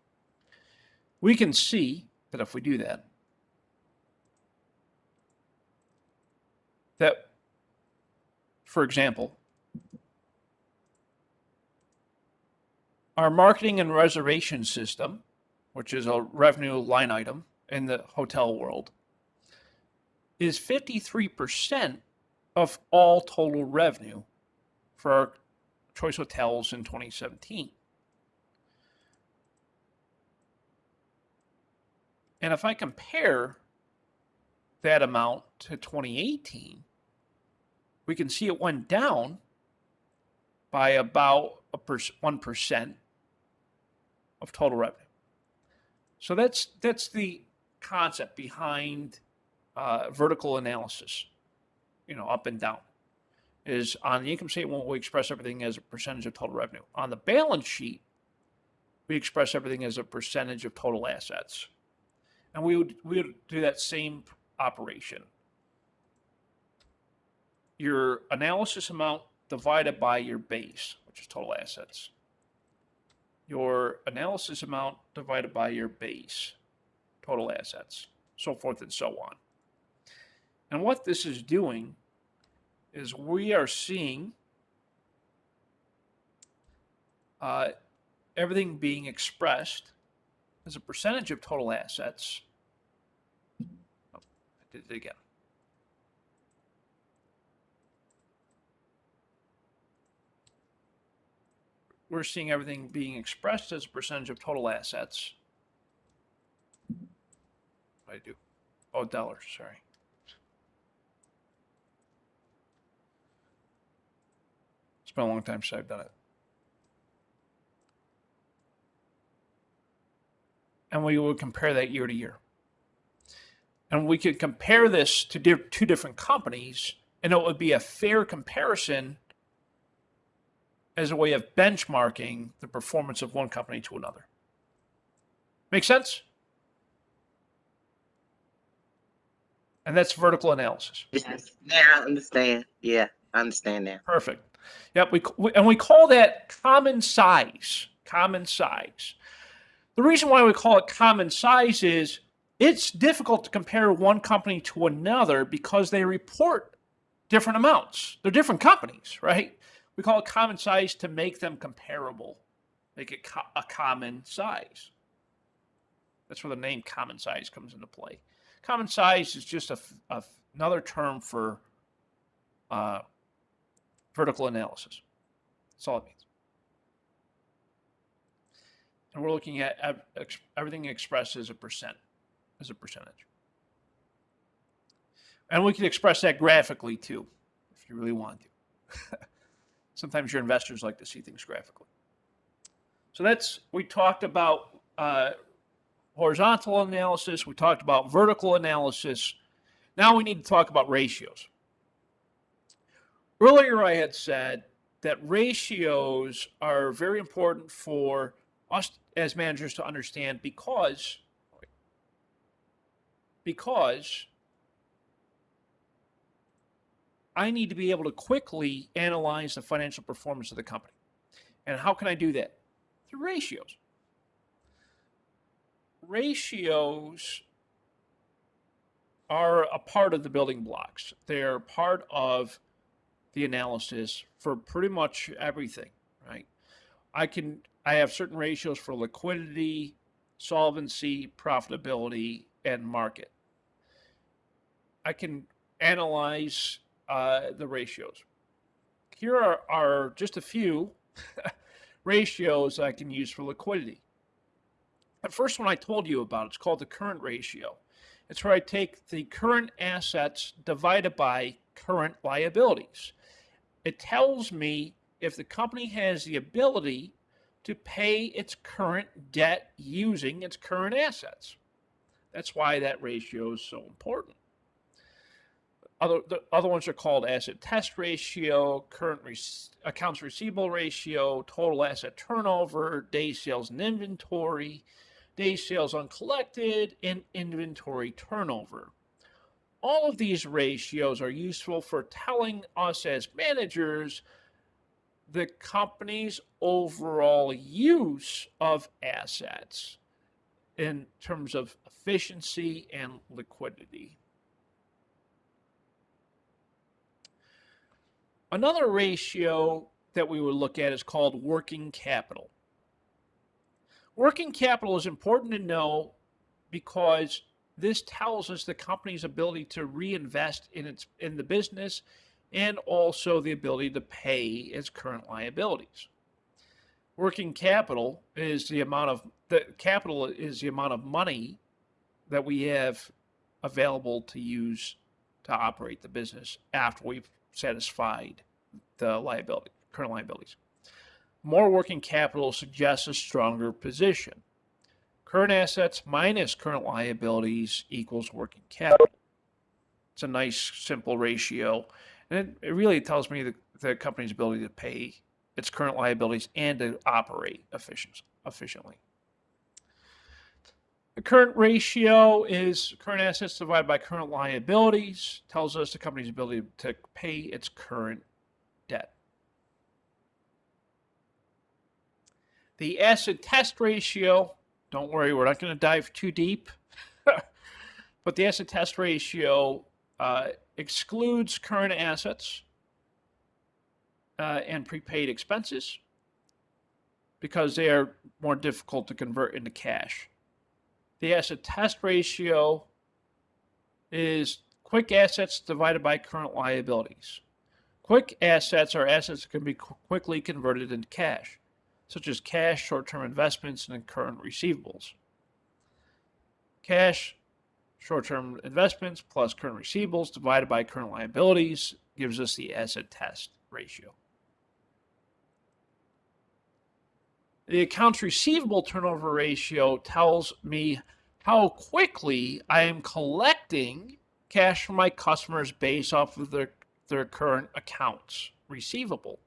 Speaker 1: We can see that if we do that, for example, our marketing and reservation system, which is a revenue line item in the hotel world, is 53% of all total revenue for our choice hotels in 2017. And if I compare that amount to 2018, we can see it went down by about 1% of total revenue. So that's the concept behind vertical analysis, up and down. Is on the income statement, we express everything as a percentage of total revenue. On the balance sheet, we express everything as a percentage of total assets. And we would do that same operation. Your analysis amount divided by your base, which is total assets. Your analysis amount divided by your base, total assets, so forth and so on. And what this is doing is we are seeing everything being expressed as a percentage of total assets. Oh, I did it again. We're seeing everything being expressed as a percentage of total assets. What did I do? Oh, dollars, sorry. It's been a long time since I've done it. And we would compare that year to year. And we could compare this to two different companies, and it would be a fair comparison as a way of benchmarking the performance of one company to another. Make sense? And that's vertical analysis.
Speaker 2: Yes. Now I understand. Yeah, I understand now.
Speaker 1: Perfect. Yep. We call that common size. Common size. The reason why we call it common size is it's difficult to compare one company to another because they report different amounts. They're different companies, right? We call it common size to make them comparable, make it a common size. That's where the name common size comes into play. Common size is just another term for vertical analysis. That's all it means. And we're looking at everything expressed as a percentage. And we can express that graphically too, if you really want to. Sometimes your investors like to see things graphically. So we talked about horizontal analysis. We talked about vertical analysis. Now we need to talk about ratios. Earlier I had said that ratios are very important for us as managers to understand because I need to be able to quickly analyze the financial performance of the company. And how can I do that? Through ratios. Ratios are a part of the building blocks. They're part of the analysis for pretty much everything, right? I have certain ratios for liquidity, solvency, profitability, and market. I can analyze the ratios. Here are just a few ratios I can use for liquidity. The first one I told you about, it's called the current ratio. It's where I take the current assets divided by current liabilities. It tells me if the company has the ability to pay its current debt using its current assets. That's why that ratio is so important. The other ones are called asset test ratio, current accounts receivable ratio, total asset turnover, days sales and inventory, days sales uncollected, and inventory turnover. All of these ratios are useful for telling us as managers the company's overall use of assets in terms of efficiency and liquidity. Another ratio that we would look at is called working capital. Working capital is important to know because this tells us the company's ability to reinvest in the business and also the ability to pay its current liabilities. Working capital is the amount of money that we have available to use to operate the business after we've satisfied the current liabilities. More working capital suggests a stronger position. Current assets minus current liabilities equals working capital. It's a nice, simple ratio. And it really tells me the company's ability to pay its current liabilities and to operate efficiently. The current ratio is current assets divided by current liabilities. Tells us the company's ability to pay its current debt. The asset test ratio, don't worry, we're not going to dive too deep. But the asset test ratio excludes current assets and prepaid expenses because they are more difficult to convert into cash. The asset test ratio is quick assets divided by current liabilities. Quick assets are assets that can be quickly converted into cash, such as cash, short-term investments, and current receivables. Cash, short-term investments plus current receivables divided by current liabilities gives us the asset test ratio. The accounts receivable turnover ratio tells me how quickly I am collecting cash from my customers based off of their current accounts receivable.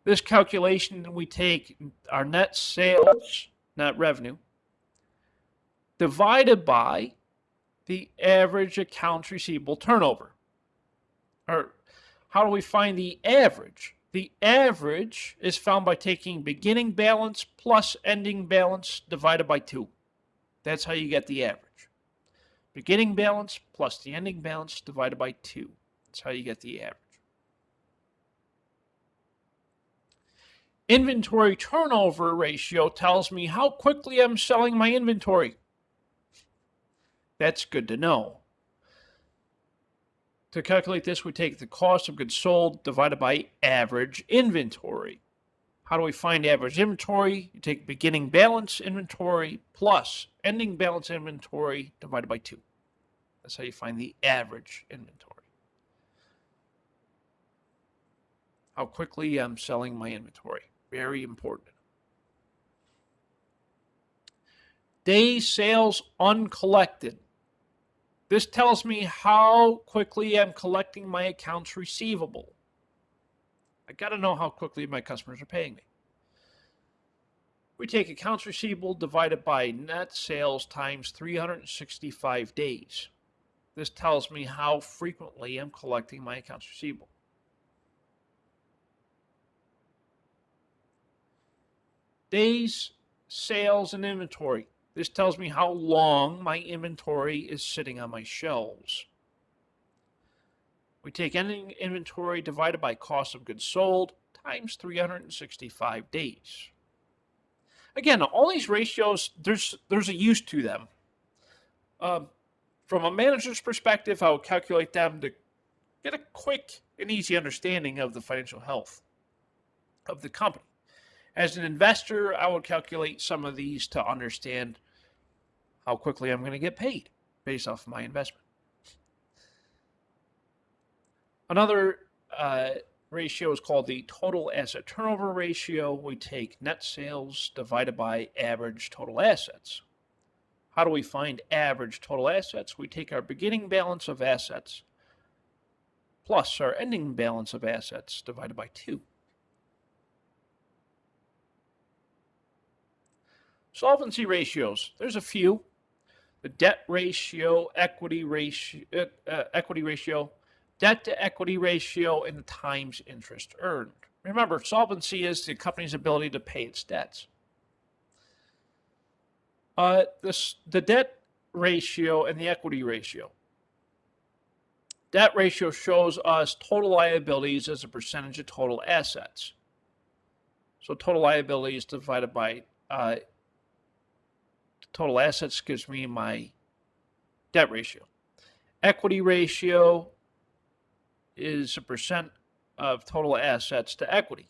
Speaker 1: This calculation, we take our net sales, net revenue, divided by the average accounts receivable turnover. Or how do we find the average? The average is found by taking beginning balance plus ending balance divided by 2. That's how you get the average. Beginning balance plus the ending balance divided by 2. That's how you get the average. Inventory turnover ratio tells me how quickly I'm selling my inventory. That's good to know. To calculate this, we take the cost of goods sold divided by average inventory. How do we find average inventory? You take beginning balance inventory plus ending balance inventory divided by 2. That's how you find the average inventory. How quickly I'm selling my inventory. Very important. Days sales uncollected. This tells me how quickly I'm collecting my accounts receivable. I got to know how quickly my customers are paying me. We take accounts receivable divided by net sales times 365 days. This tells me how frequently I'm collecting my accounts receivable. Days sales and inventory. This tells me how long my inventory is sitting on my shelves. We take ending inventory divided by cost of goods sold times 365 days. Again, all these ratios, there's a use to them. From a manager's perspective, I would calculate them to get a quick and easy understanding of the financial health of the company. As an investor, I would calculate some of these to understand how quickly I'm going to get paid based off of my investment. Another ratio is called the total asset turnover ratio. We take net sales divided by average total assets. How do we find average total assets? We take our beginning balance of assets plus our ending balance of assets divided by 2. Solvency ratios. There's a few. The debt ratio, equity ratio, debt to equity ratio, and the times interest earned. Remember, solvency is the company's ability to pay its debts. The debt ratio and the equity ratio. Debt ratio shows us total liabilities as a percentage of total assets. So total liabilities divided by total assets gives me my debt ratio. Equity ratio is a percent of total assets to equity.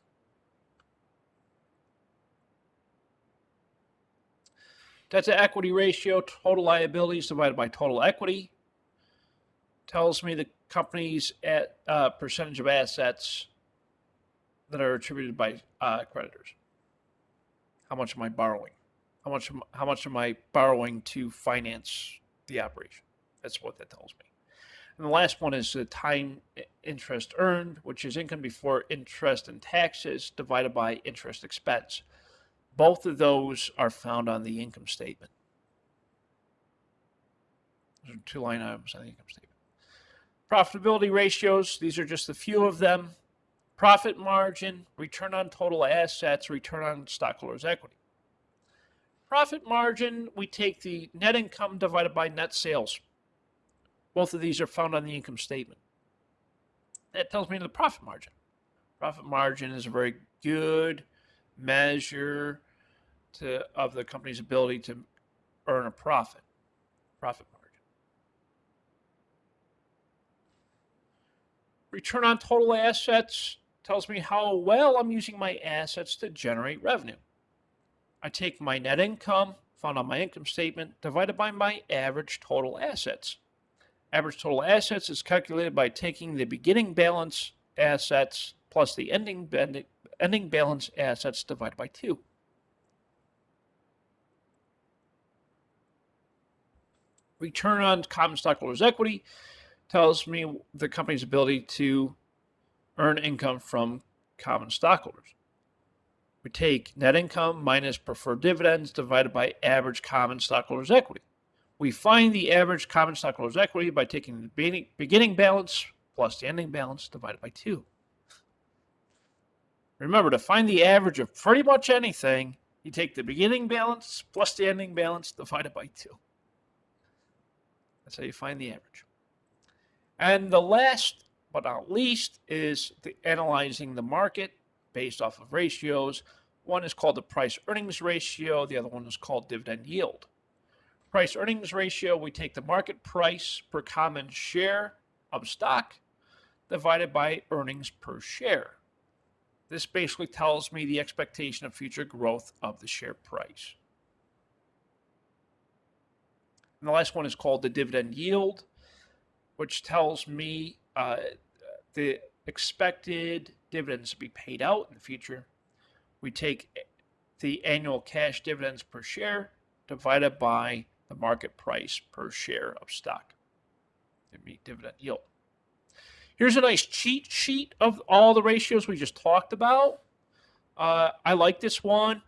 Speaker 1: Debt to equity ratio, total liabilities divided by total equity, tells me the company's percentage of assets that are attributed by creditors. How much am I borrowing? How much am I borrowing to finance the operation? That's what that tells me. And the last one is the time interest earned, which is income before interest and taxes divided by interest expense. Both of those are found on the income statement. Those are 2 line items on the income statement. Profitability ratios, these are just a few of them. Profit margin, return on total assets, return on stockholders' equity. Profit margin, we take the net income divided by net sales. Both of these are found on the income statement. That tells me the profit margin. Profit margin is a very good measure of the company's ability to earn a profit. Profit margin. Return on total assets tells me how well I'm using my assets to generate revenue. I take my net income found on my income statement divided by my average total assets. Average total assets is calculated by taking the beginning balance assets plus the ending balance assets divided by 2. Return on common stockholders' equity tells me the company's ability to earn income from common stockholders. We take net income minus preferred dividends divided by average common stockholders' equity. We find the average common stockholders' equity by taking the beginning balance plus the ending balance divided by 2. Remember, to find the average of pretty much anything, you take the beginning balance plus the ending balance divided by 2. That's how you find the average. And the last but not least is analyzing the market based off of ratios. One is called the price earnings ratio. The other one is called dividend yield. Price earnings ratio, we take the market price per common share of stock divided by earnings per share. This basically tells me the expectation of future growth of the share price. And the last one is called the dividend yield, which tells me the expected dividends to be paid out in the future. We take the annual cash dividends per share divided by the market price per share of stock. Give me dividend yield. Here's a nice cheat sheet of all the ratios we just talked about. I like this one.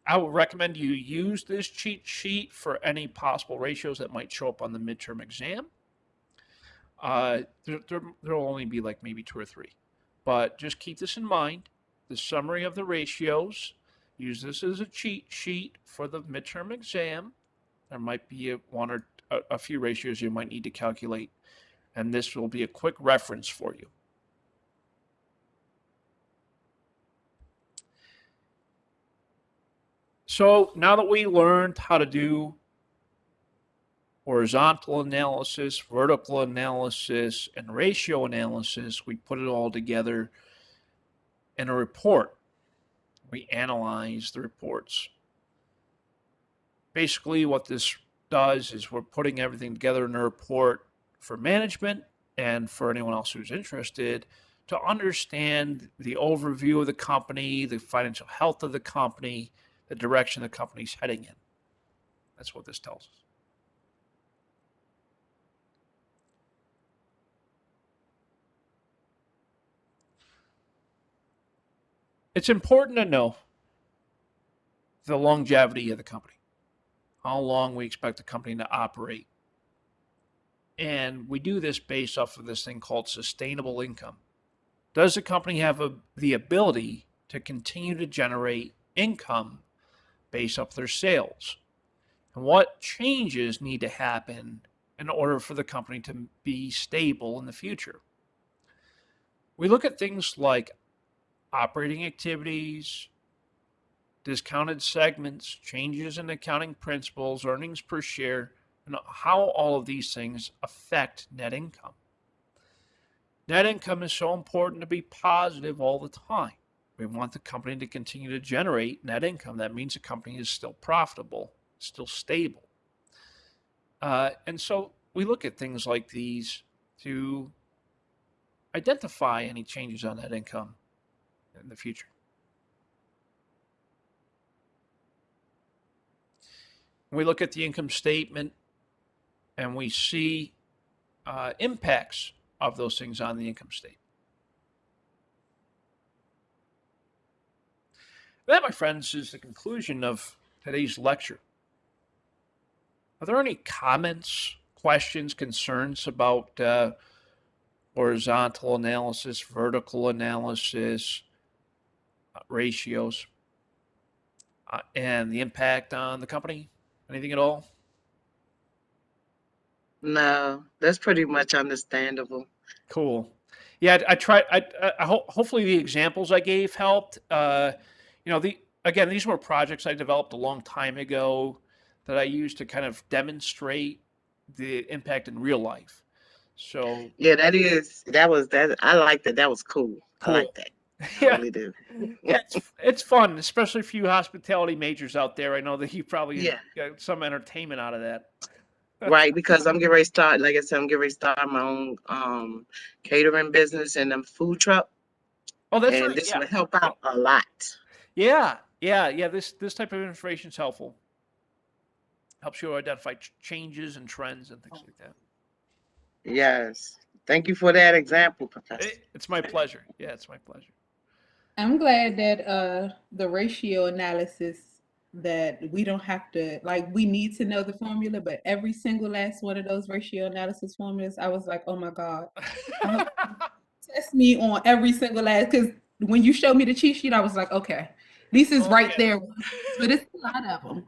Speaker 1: I would recommend you use this cheat sheet for any possible ratios that might show up on the midterm exam. There'll only be like maybe 2 or 3. But just keep this in mind. The summary of the ratios. Use this as a cheat sheet for the midterm exam. There might be a few ratios you might need to calculate. And this will be a quick reference for you. So now that we learned how to do horizontal analysis, vertical analysis, and ratio analysis, we put it all together in a report. We analyze the reports. Basically, what this does is we're putting everything together in a report for management and for anyone else who's interested to understand the overview of the company, the financial health of the company, the direction the company's heading in. That's what this tells us. It's important to know the longevity of the company, how long we expect the company to operate. And we do this based off of this thing called sustainable income. Does the company have the ability to continue to generate income based off their sales? And what changes need to happen in order for the company to be stable in the future? We look at things like operating activities, discounted segments, changes in accounting principles, earnings per share, and how all of these things affect net income. Net income is so important to be positive all the time. We want the company to continue to generate net income. That means the company is still profitable, still stable. And so we look at things like these to identify any changes on net income in the future. We look at the income statement and we see impacts of those things on the income statement. That, my friends, is the conclusion of today's lecture. Are there any comments, questions, concerns about horizontal analysis, vertical analysis, ratios, and the impact on the company? Anything at all?
Speaker 2: No, that's pretty much understandable.
Speaker 1: Cool. Yeah, I tried. Hopefully the examples I gave helped. Again, these were projects I developed a long time ago that I used to kind of demonstrate the impact in real life. So
Speaker 2: Yeah, that. I like that. That was cool. I like that. I
Speaker 1: yeah,
Speaker 2: really do.
Speaker 1: it's fun, especially for you hospitality majors out there. I know that you probably
Speaker 2: Yeah.
Speaker 1: got some entertainment out of that.
Speaker 2: Right, because I'm getting ready to start, like I said, I'm getting ready to start my own catering business and a food truck,
Speaker 1: Oh, that's
Speaker 2: and
Speaker 1: right.
Speaker 2: this
Speaker 1: Yeah.
Speaker 2: will help out a lot.
Speaker 1: Yeah. This type of information is helpful. Helps you identify changes and trends and things like that.
Speaker 2: Yes. Thank you for that example, Professor.
Speaker 1: It's my pleasure. Yeah, it's my pleasure.
Speaker 4: I'm glad that the ratio analysis that we don't have to like we need to know the formula, but every single last one of those ratio analysis formulas, I was like, oh my God. I hope test me on every single last because when you showed me the cheat sheet, I was like, okay, Lisa's right there. But it's a lot of them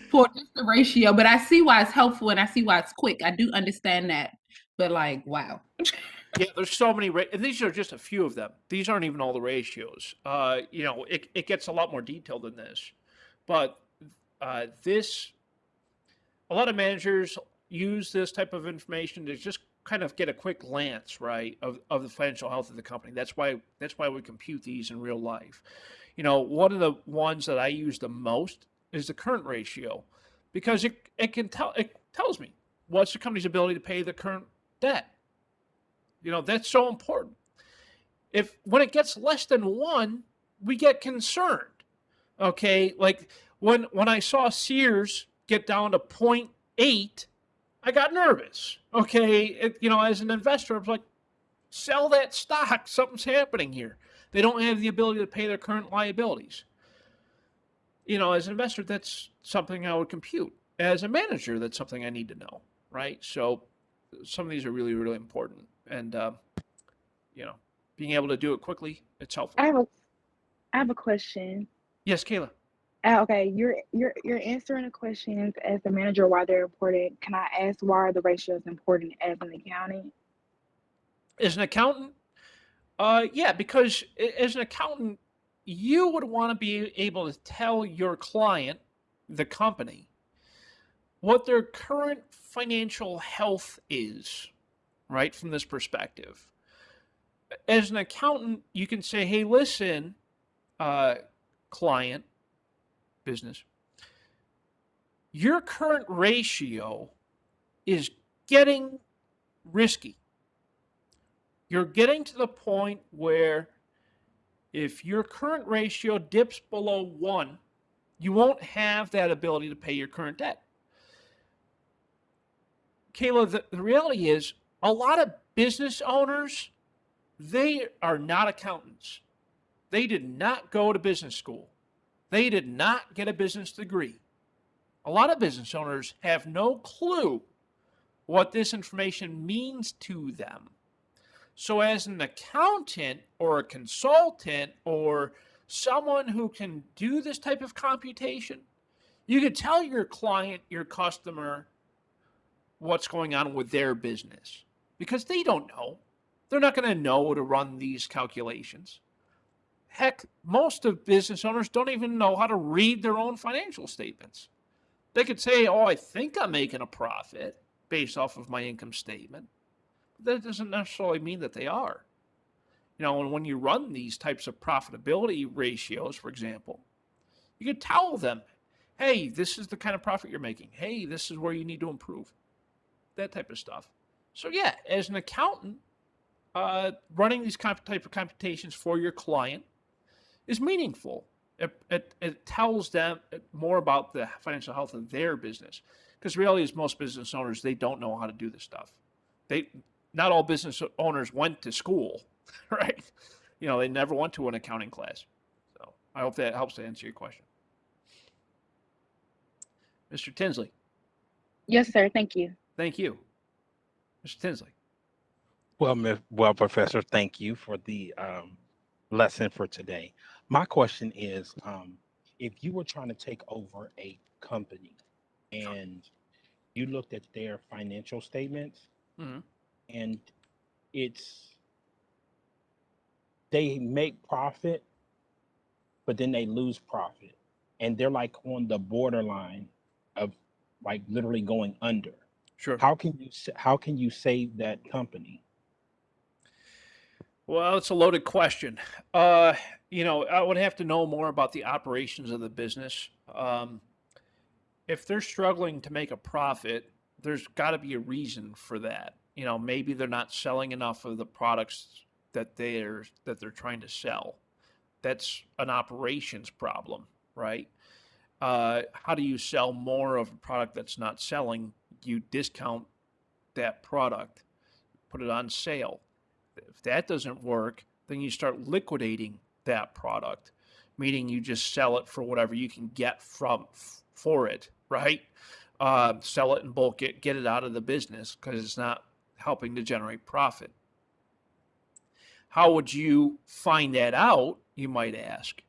Speaker 4: for just the ratio. But I see why it's helpful and I see why it's quick. I do understand that. But like, wow.
Speaker 1: Yeah, there's so many, and these are just a few of them. These aren't even all the ratios. It gets a lot more detailed than this, but a lot of managers use this type of information to just kind of get a quick glance, right, of the financial health of the company. That's why we compute these in real life. One of the ones that I use the most is the current ratio, because it tells me what's the company's ability to pay the current debt. That's so important. When it gets less than 1, we get concerned. Okay, like when I saw Sears get down to 0.8, I got nervous. Okay, as an investor, I was like, sell that stock. Something's happening here. They don't have the ability to pay their current liabilities. As an investor, that's something I would compute. As a manager, that's something I need to know, right? So some of these are really, really important. And, being able to do it quickly, it's helpful.
Speaker 6: I have a question.
Speaker 1: Yes, Kayla.
Speaker 6: Okay, you're answering the questions as the manager why they're important. Can I ask why are the ratios important as an accountant?
Speaker 1: As an accountant, yeah, because as an accountant, you would want to be able to tell your client, the company, what their current financial health is, right, from this perspective. As an accountant, you can say, hey, listen, client, business, your current ratio is getting risky. You're getting to the point where if your current ratio dips below 1, you won't have that ability to pay your current debt. Kayla, the reality is a lot of business owners, they are not accountants. They did not go to business school. They did not get a business degree. A lot of business owners have no clue what this information means to them. So, as an accountant or a consultant or someone who can do this type of computation, you can tell your client, your customer, what's going on with their business because they don't know. They're not going to know to run these calculations. Heck, most of business owners don't even know how to read their own financial statements. They could say, oh, I think I'm making a profit based off of my income statement. But that doesn't necessarily mean that they are. And when you run these types of profitability ratios, for example, you could tell them, hey, this is the kind of profit you're making. Hey, this is where you need to improve. That type of stuff. So yeah, as an accountant, running these type of computations for your client is meaningful. It tells them more about the financial health of their business. Because the reality is most business owners, they don't know how to do this stuff. Not all business owners went to school, right? They never went to an accounting class. So I hope that helps to answer your question. Mr. Tinsley.
Speaker 6: Yes, sir. Thank you.
Speaker 1: Thank you. Mr. Tinsley.
Speaker 3: Well, Professor, thank you for the lesson for today. My question is, if you were trying to take over a company and you looked at their financial statements
Speaker 1: Mhm.
Speaker 3: and they make profit, but then they lose profit, and they're like on the borderline of like literally going under.
Speaker 1: Sure.
Speaker 3: How can you save that company?
Speaker 1: Well, it's a loaded question. I would have to know more about the operations of the business. If they're struggling to make a profit, there's got to be a reason for that. Maybe they're not selling enough of the products that they're trying to sell. That's an operations problem, right? How do you sell more of a product that's not selling? You discount that product, put it on sale. If that doesn't work, then you start liquidating that product, meaning you just sell it for whatever you can get for it, right? Sell it in bulk, get it out of the business because it's not helping to generate profit. How would you find that out, you might ask?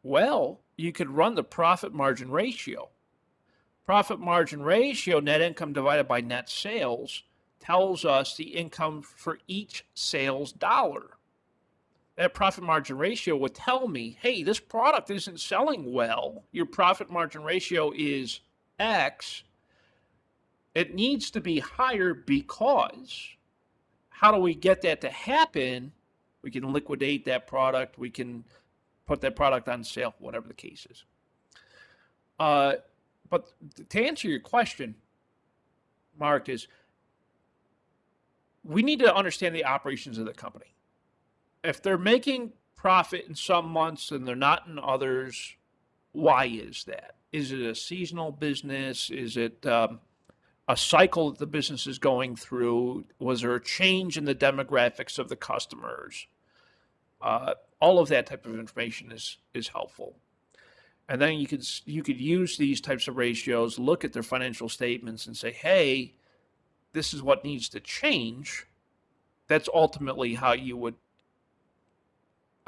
Speaker 1: Well, you could run the profit margin ratio. Profit margin ratio, net income divided by net sales, tells us the income for each sales dollar. That profit margin ratio would tell me, hey, this product isn't selling well. Your profit margin ratio is X. It needs to be higher because how do we get that to happen? We can liquidate that product. We can put that product on sale, whatever the case is. But to answer your question, Mark, is we need to understand the operations of the company. If they're making profit in some months and they're not in others, why is that? Is it a seasonal business? Is it a cycle that the business is going through? Was there a change in the demographics of the customers? All of that type of information is helpful. And then you could use these types of ratios, look at their financial statements and say, hey, this is what needs to change. That's ultimately how you would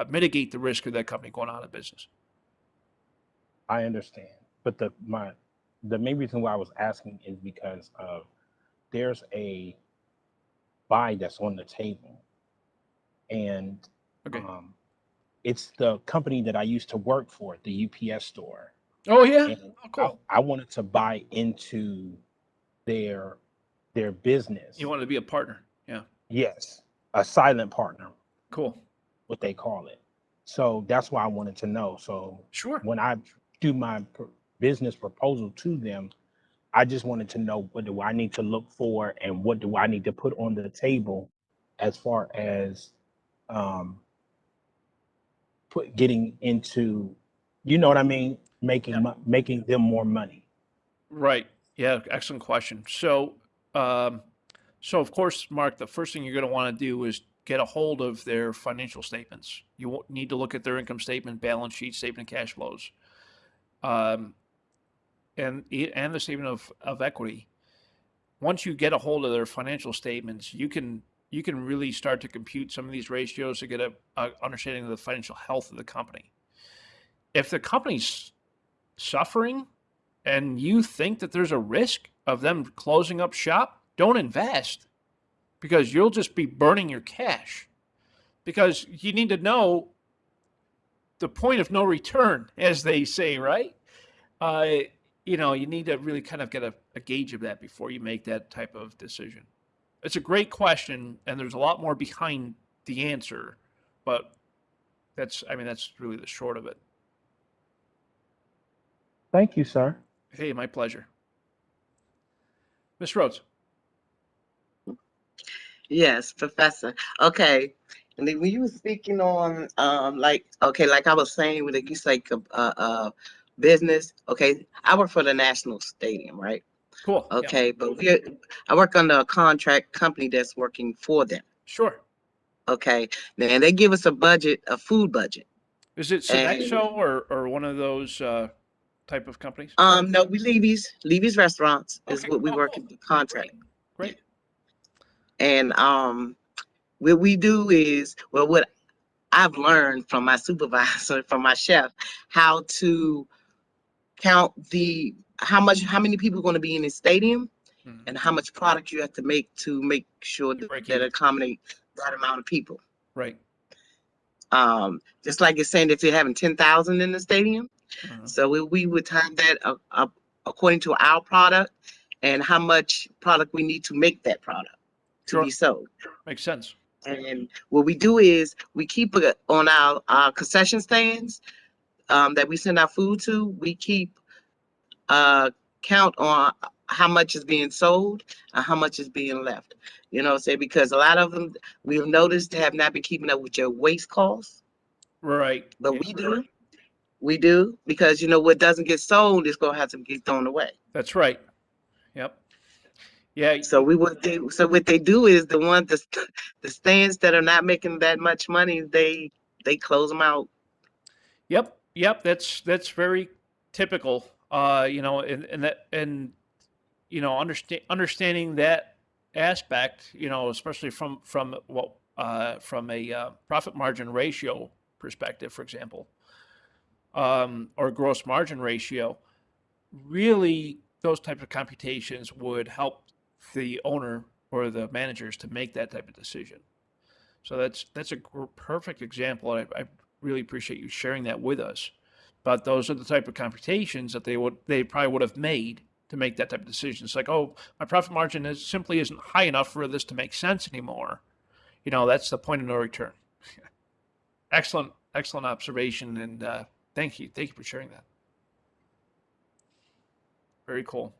Speaker 1: mitigate the risk of that company going out of business.
Speaker 3: I understand, but the main reason why I was asking is because of there's a buy that's on the table, and
Speaker 1: Okay.
Speaker 3: It's the company that I used to work for, the UPS store.
Speaker 1: Oh yeah.
Speaker 3: And
Speaker 1: Oh, cool.
Speaker 3: I wanted to buy into their business.
Speaker 1: You wanted to be a partner. Yeah.
Speaker 3: Yes, a silent partner,
Speaker 1: Cool.
Speaker 3: what they call it. So that's why I wanted to know. So
Speaker 1: Sure.
Speaker 3: when I do my business proposal to them, I just wanted to know what do I need to look for and what do I need to put on the table as far as getting into, you know what I mean, making them more money.
Speaker 1: Right. Yeah. Excellent question. So of course, Mark, the first thing you're going to want to do is get a hold of their financial statements. You need to look at their income statement, balance sheet, statement of cash flows, um, and the statement of equity. Once you get a hold of their financial statements, you can really start to compute some of these ratios to get a understanding of the financial health of the company. If the company's suffering and you think that there's a risk of them closing up shop, don't invest, because you'll just be burning your cash. Because you need to know the point of no return, as they say, right? You need to really kind of get a gauge of that before you make that type of decision. It's a great question, and there's a lot more behind the answer, but that's really the short of it.
Speaker 3: Thank you, sir.
Speaker 1: Hey, my pleasure. Ms. Rhodes.
Speaker 2: Yes, Professor. Okay. And then when you were speaking on, like I was saying, with you like business. Okay, I work for the National Stadium, right?
Speaker 1: Cool.
Speaker 2: Okay, but I work under a contract company that's working for them.
Speaker 1: Sure.
Speaker 2: Okay, and they give us a food budget.
Speaker 1: Is it
Speaker 2: And
Speaker 1: Sodexo or one of those type of companies?
Speaker 2: no, we Levy's Restaurants is
Speaker 1: Okay.
Speaker 2: what we
Speaker 1: Oh,
Speaker 2: work
Speaker 1: cool.
Speaker 2: in the contract.
Speaker 1: Great.
Speaker 2: And what we do is, well, what I've learned from my supervisor, from my chef, how to count how many people are going to be in the stadium,
Speaker 1: Mhm.
Speaker 2: and how much product you have to make sure
Speaker 1: Break
Speaker 2: that
Speaker 1: even.
Speaker 2: accommodate that amount of people.
Speaker 1: Right.
Speaker 2: Just like it's saying, if you're having 10,000 in the stadium,
Speaker 1: Uh-huh.
Speaker 2: so we would time that according to our product and how much product we need to make that product to
Speaker 1: Sure.
Speaker 2: be sold.
Speaker 1: Makes sense.
Speaker 2: And what we do is we keep it on our concession stands that we send our food to. We keep count on how much is being sold and how much is being left. Say, because a lot of them we've noticed have not been keeping up with your waste costs,
Speaker 1: Right.
Speaker 2: but we do, because what doesn't get sold is going to have to get thrown away.
Speaker 1: That's right. Yep. Yeah.
Speaker 2: So what they do is the stands that are not making that much money, they close them out.
Speaker 1: Yep. Yep. That's very typical. Understanding that aspect, especially from a profit margin ratio perspective, for example, or gross margin ratio, really those types of computations would help the owner or the managers to make that type of decision. So that's a perfect example. I really appreciate you sharing that with us. But those are the type of computations that they probably would have made to make that type of decision. It's like, oh, my profit margin simply isn't high enough for this to make sense anymore. That's the point of no return. Excellent observation, and thank you for sharing that. Very cool.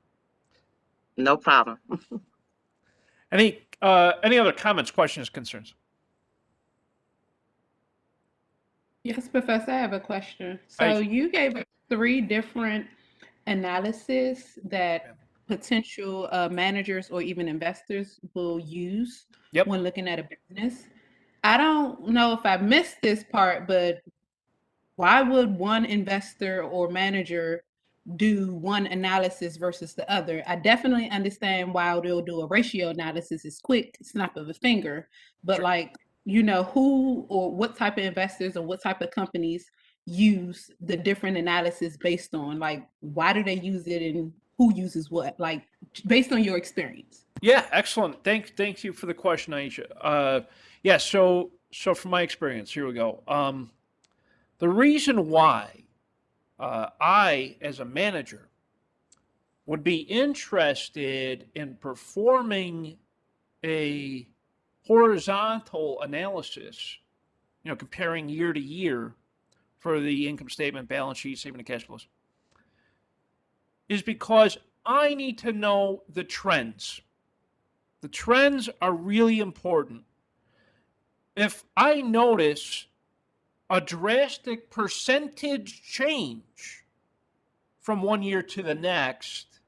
Speaker 2: No problem.
Speaker 1: Any other comments, questions, concerns?
Speaker 4: Yes, Professor, I have a question. So you gave us 3 different analysis that potential managers or even investors will use when looking at a business. I don't know if I missed this part, but why would one investor or manager do one analysis versus the other? I definitely understand why they'll do a ratio analysis. It's quick, snap of a finger, but who or what type of investors or what type of companies use the different analysis based on, like, why do they use it and who uses what, like, based on your experience?
Speaker 1: Yeah, excellent. Thank you for the question, Aisha. Yeah, so from my experience, here we go. The reason why I, as a manager, would be interested in performing a horizontal analysis, comparing year to year for the income statement, balance sheet, statement of cash flows, is because I need to know the trends. The trends are really important if I notice a drastic percentage change from one year to the next,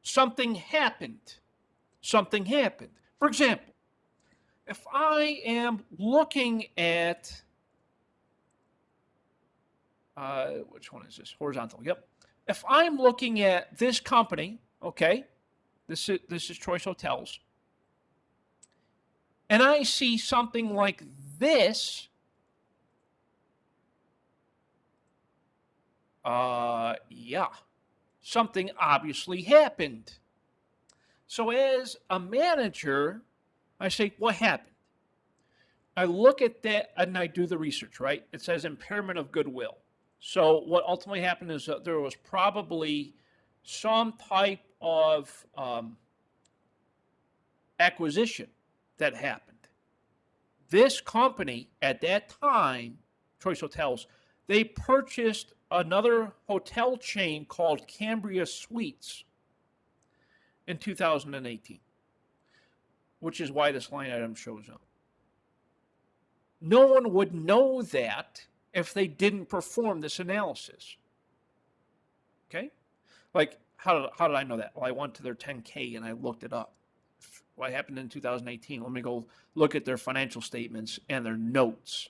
Speaker 1: something happened. Something happened. For example, if I am looking at, which one is this? Horizontal. Yep. If I'm looking at this company, okay, this is Choice Hotels, and I see something like this, yeah, something obviously happened. So as a manager, I say, what happened? I look at that and I do the research, right? It says impairment of goodwill. So what ultimately happened is that there was probably some type of acquisition that happened. This company at that time, Choice Hotels, they purchased another hotel chain called Cambria Suites in 2018, which is why this line item shows up. No one would know that if they didn't perform this analysis. Okay? Like, how did I know that? Well, I went to their 10K and I looked it up. What happened in 2018? Let me go look at their financial statements and their notes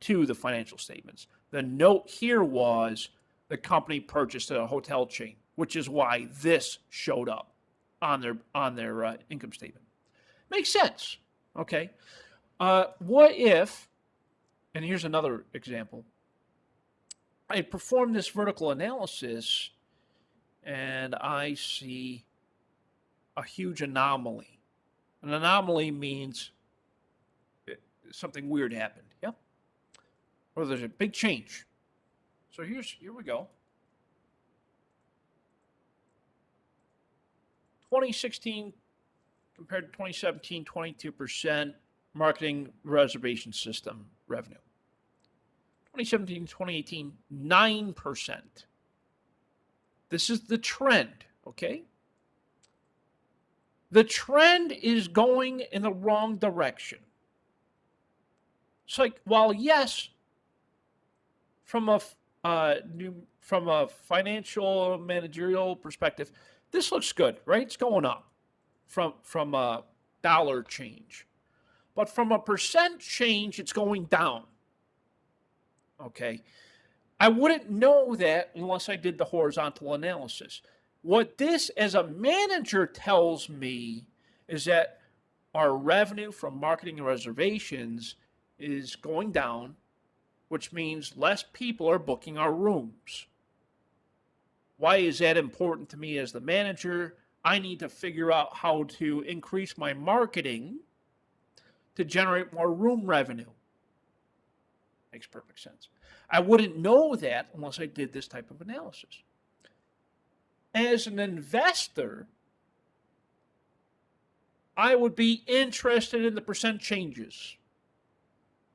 Speaker 1: to the financial statements. The note here was the company purchased a hotel chain, which is why this showed up on their income statement. Makes sense. Okay. What if, and here's another example, I perform this vertical analysis and I see a huge anomaly. An anomaly means something weird happened. Yep. Or there's a big change. So here we go. 2016 compared to 2017, 22% marketing reservation system revenue. 2017, 2018, 9%. This is the trend, okay? The trend is going in the wrong direction. It's like, while yes, from a financial managerial perspective, this looks good, right? It's going up from a dollar change. But from a percent change, it's going down. Okay. I wouldn't know that unless I did the horizontal analysis. What this as a manager tells me is that our revenue from marketing and reservations is going down, which means less people are booking our rooms. Why is that important to me as the manager? I need to figure out how to increase my marketing to generate more room revenue. Makes perfect sense. I wouldn't know that unless I did this type of analysis. As an investor, I would be interested in the percent changes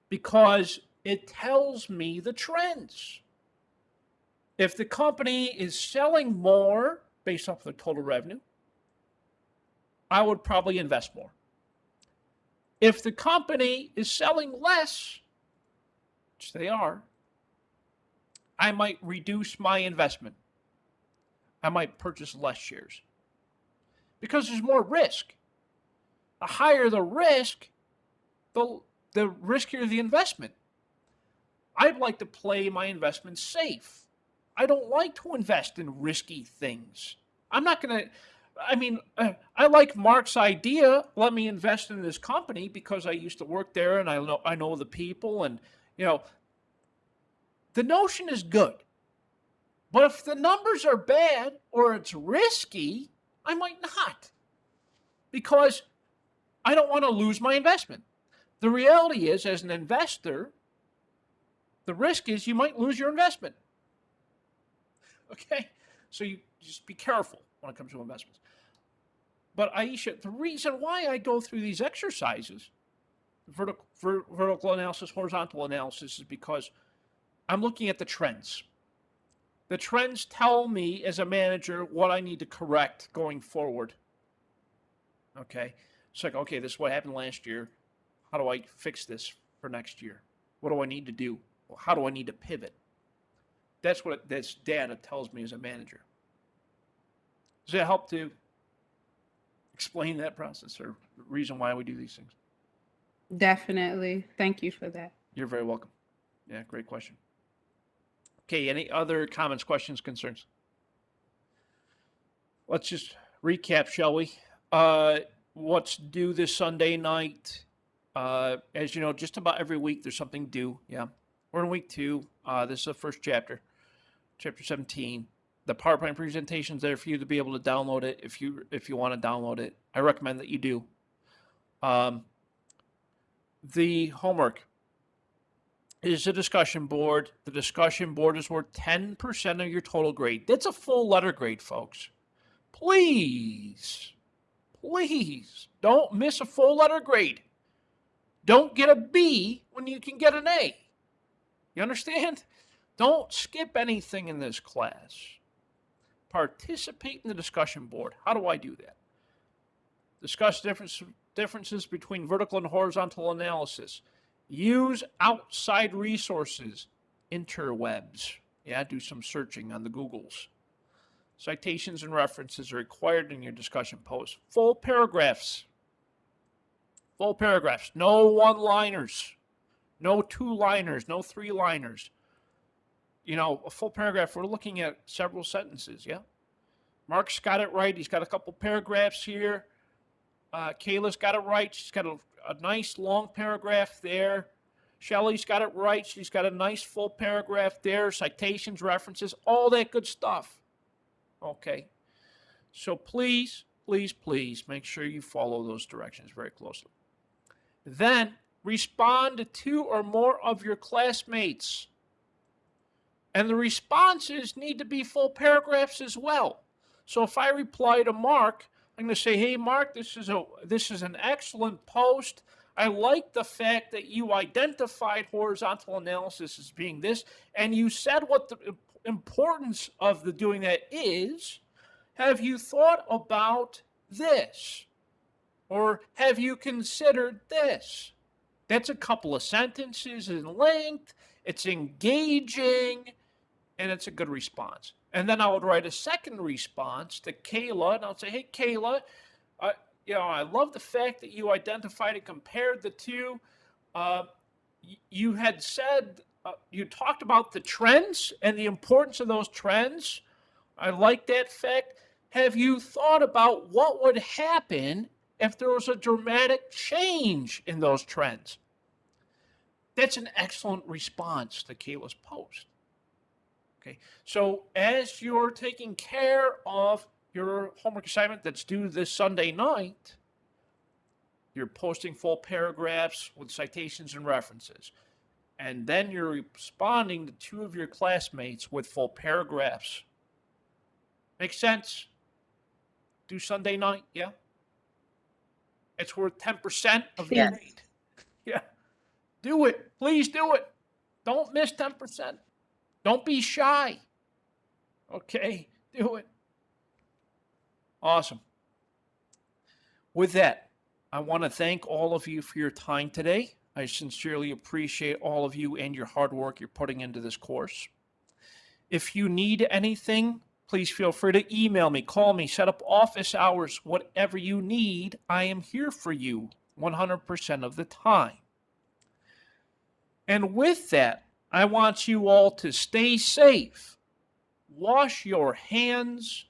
Speaker 1: because it tells me the trends. If the company is selling more based off the total revenue, I would probably invest more. If the company is selling less, which they are, I might reduce my investment. I might purchase less shares because there's more risk. The higher the risk, the riskier the investment. I'd like to play my investments safe. I don't like to invest in risky things. I'm not going to, I like Mark's idea. Let me invest in this company because I used to work there and I know the people, and the notion is good. But if the numbers are bad or it's risky, I might not, because I don't want to lose my investment. The reality is, as an investor, the risk is you might lose your investment. Okay? So you just be careful when it comes to investments. But Aisha, the reason why I go through these exercises, vertical analysis, horizontal analysis, is because I'm looking at the trends. The trends tell me as a manager what I need to correct going forward. Okay? It's like, okay, this is what happened last year. How do I fix this for next year? What do I need to do? How do I need to pivot? That's what this data tells me as a manager. Does that help to explain that process or the reason why we do these things?
Speaker 4: Definitely. Thank you for that.
Speaker 1: You're very welcome. Yeah, great question. Okay, any other comments, questions, concerns? Let's just recap, shall we? What's due this Sunday night? As you know, just about every week there's something due. Yeah, we're in week 2. This is the first chapter, chapter 17. The PowerPoint presentation's there for you to be able to download it if you want to download it. I recommend that you do. The homework is a discussion board. The discussion board is worth 10% of your total grade. That's a full letter grade, folks. Please don't miss a full letter grade. Don't get a B when you can get an A. You understand? Don't skip anything in this class. Participate in the discussion board. How do I do that? Discuss differences between vertical and horizontal analysis. Use outside resources, interwebs. Yeah, do some searching on the Googles. Citations and references are required in your discussion post. Full paragraphs. Full paragraphs. No one-liners. No two-liners. No three-liners. You know, a full paragraph, we're looking at several sentences, yeah? Mark's got it right. He's got a couple paragraphs here. Kayla's got it right. She's got a nice long paragraph there. Shelly's got it right. She's got a nice full paragraph there. Citations, references, all that good stuff. Okay. So please make sure you follow those directions very closely. Then respond to 2 or more of your classmates. And the responses need to be full paragraphs as well. So if I reply to Mark, I'm going to say, hey, Mark, this is an excellent post. I like the fact that you identified horizontal analysis as being this, and you said what the importance of doing that is. Have you thought about this? Or have you considered this? That's a couple of sentences in length. It's engaging, and it's a good response. And then I would write a second response to Kayla, and I'll say, hey, Kayla, I love the fact that you identified and compared the two. You had said, you talked about the trends and the importance of those trends. I like that fact. Have you thought about what would happen if there was a dramatic change in those trends? That's an excellent response to Kayla's post. Okay, so as you're taking care of your homework assignment that's due this Sunday night, you're posting full paragraphs with citations and references. And then you're responding to 2 of your classmates with full paragraphs. Make sense? Do Sunday night, yeah? It's worth 10% of your grade. Yeah. Do it. Please do it. Don't miss 10%. Don't be shy. Okay, do it. Awesome. With that, I want to thank all of you for your time today. I sincerely appreciate all of you and your hard work you're putting into this course. If you need anything, please feel free to email me, call me, set up office hours, whatever you need. I am here for you 100% of the time. And with that, I want you all to stay safe, wash your hands,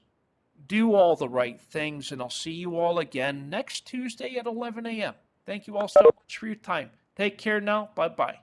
Speaker 1: do all the right things, and I'll see you all again next Tuesday at 11 a.m. Thank you all so much for your time. Take care now. Bye-bye.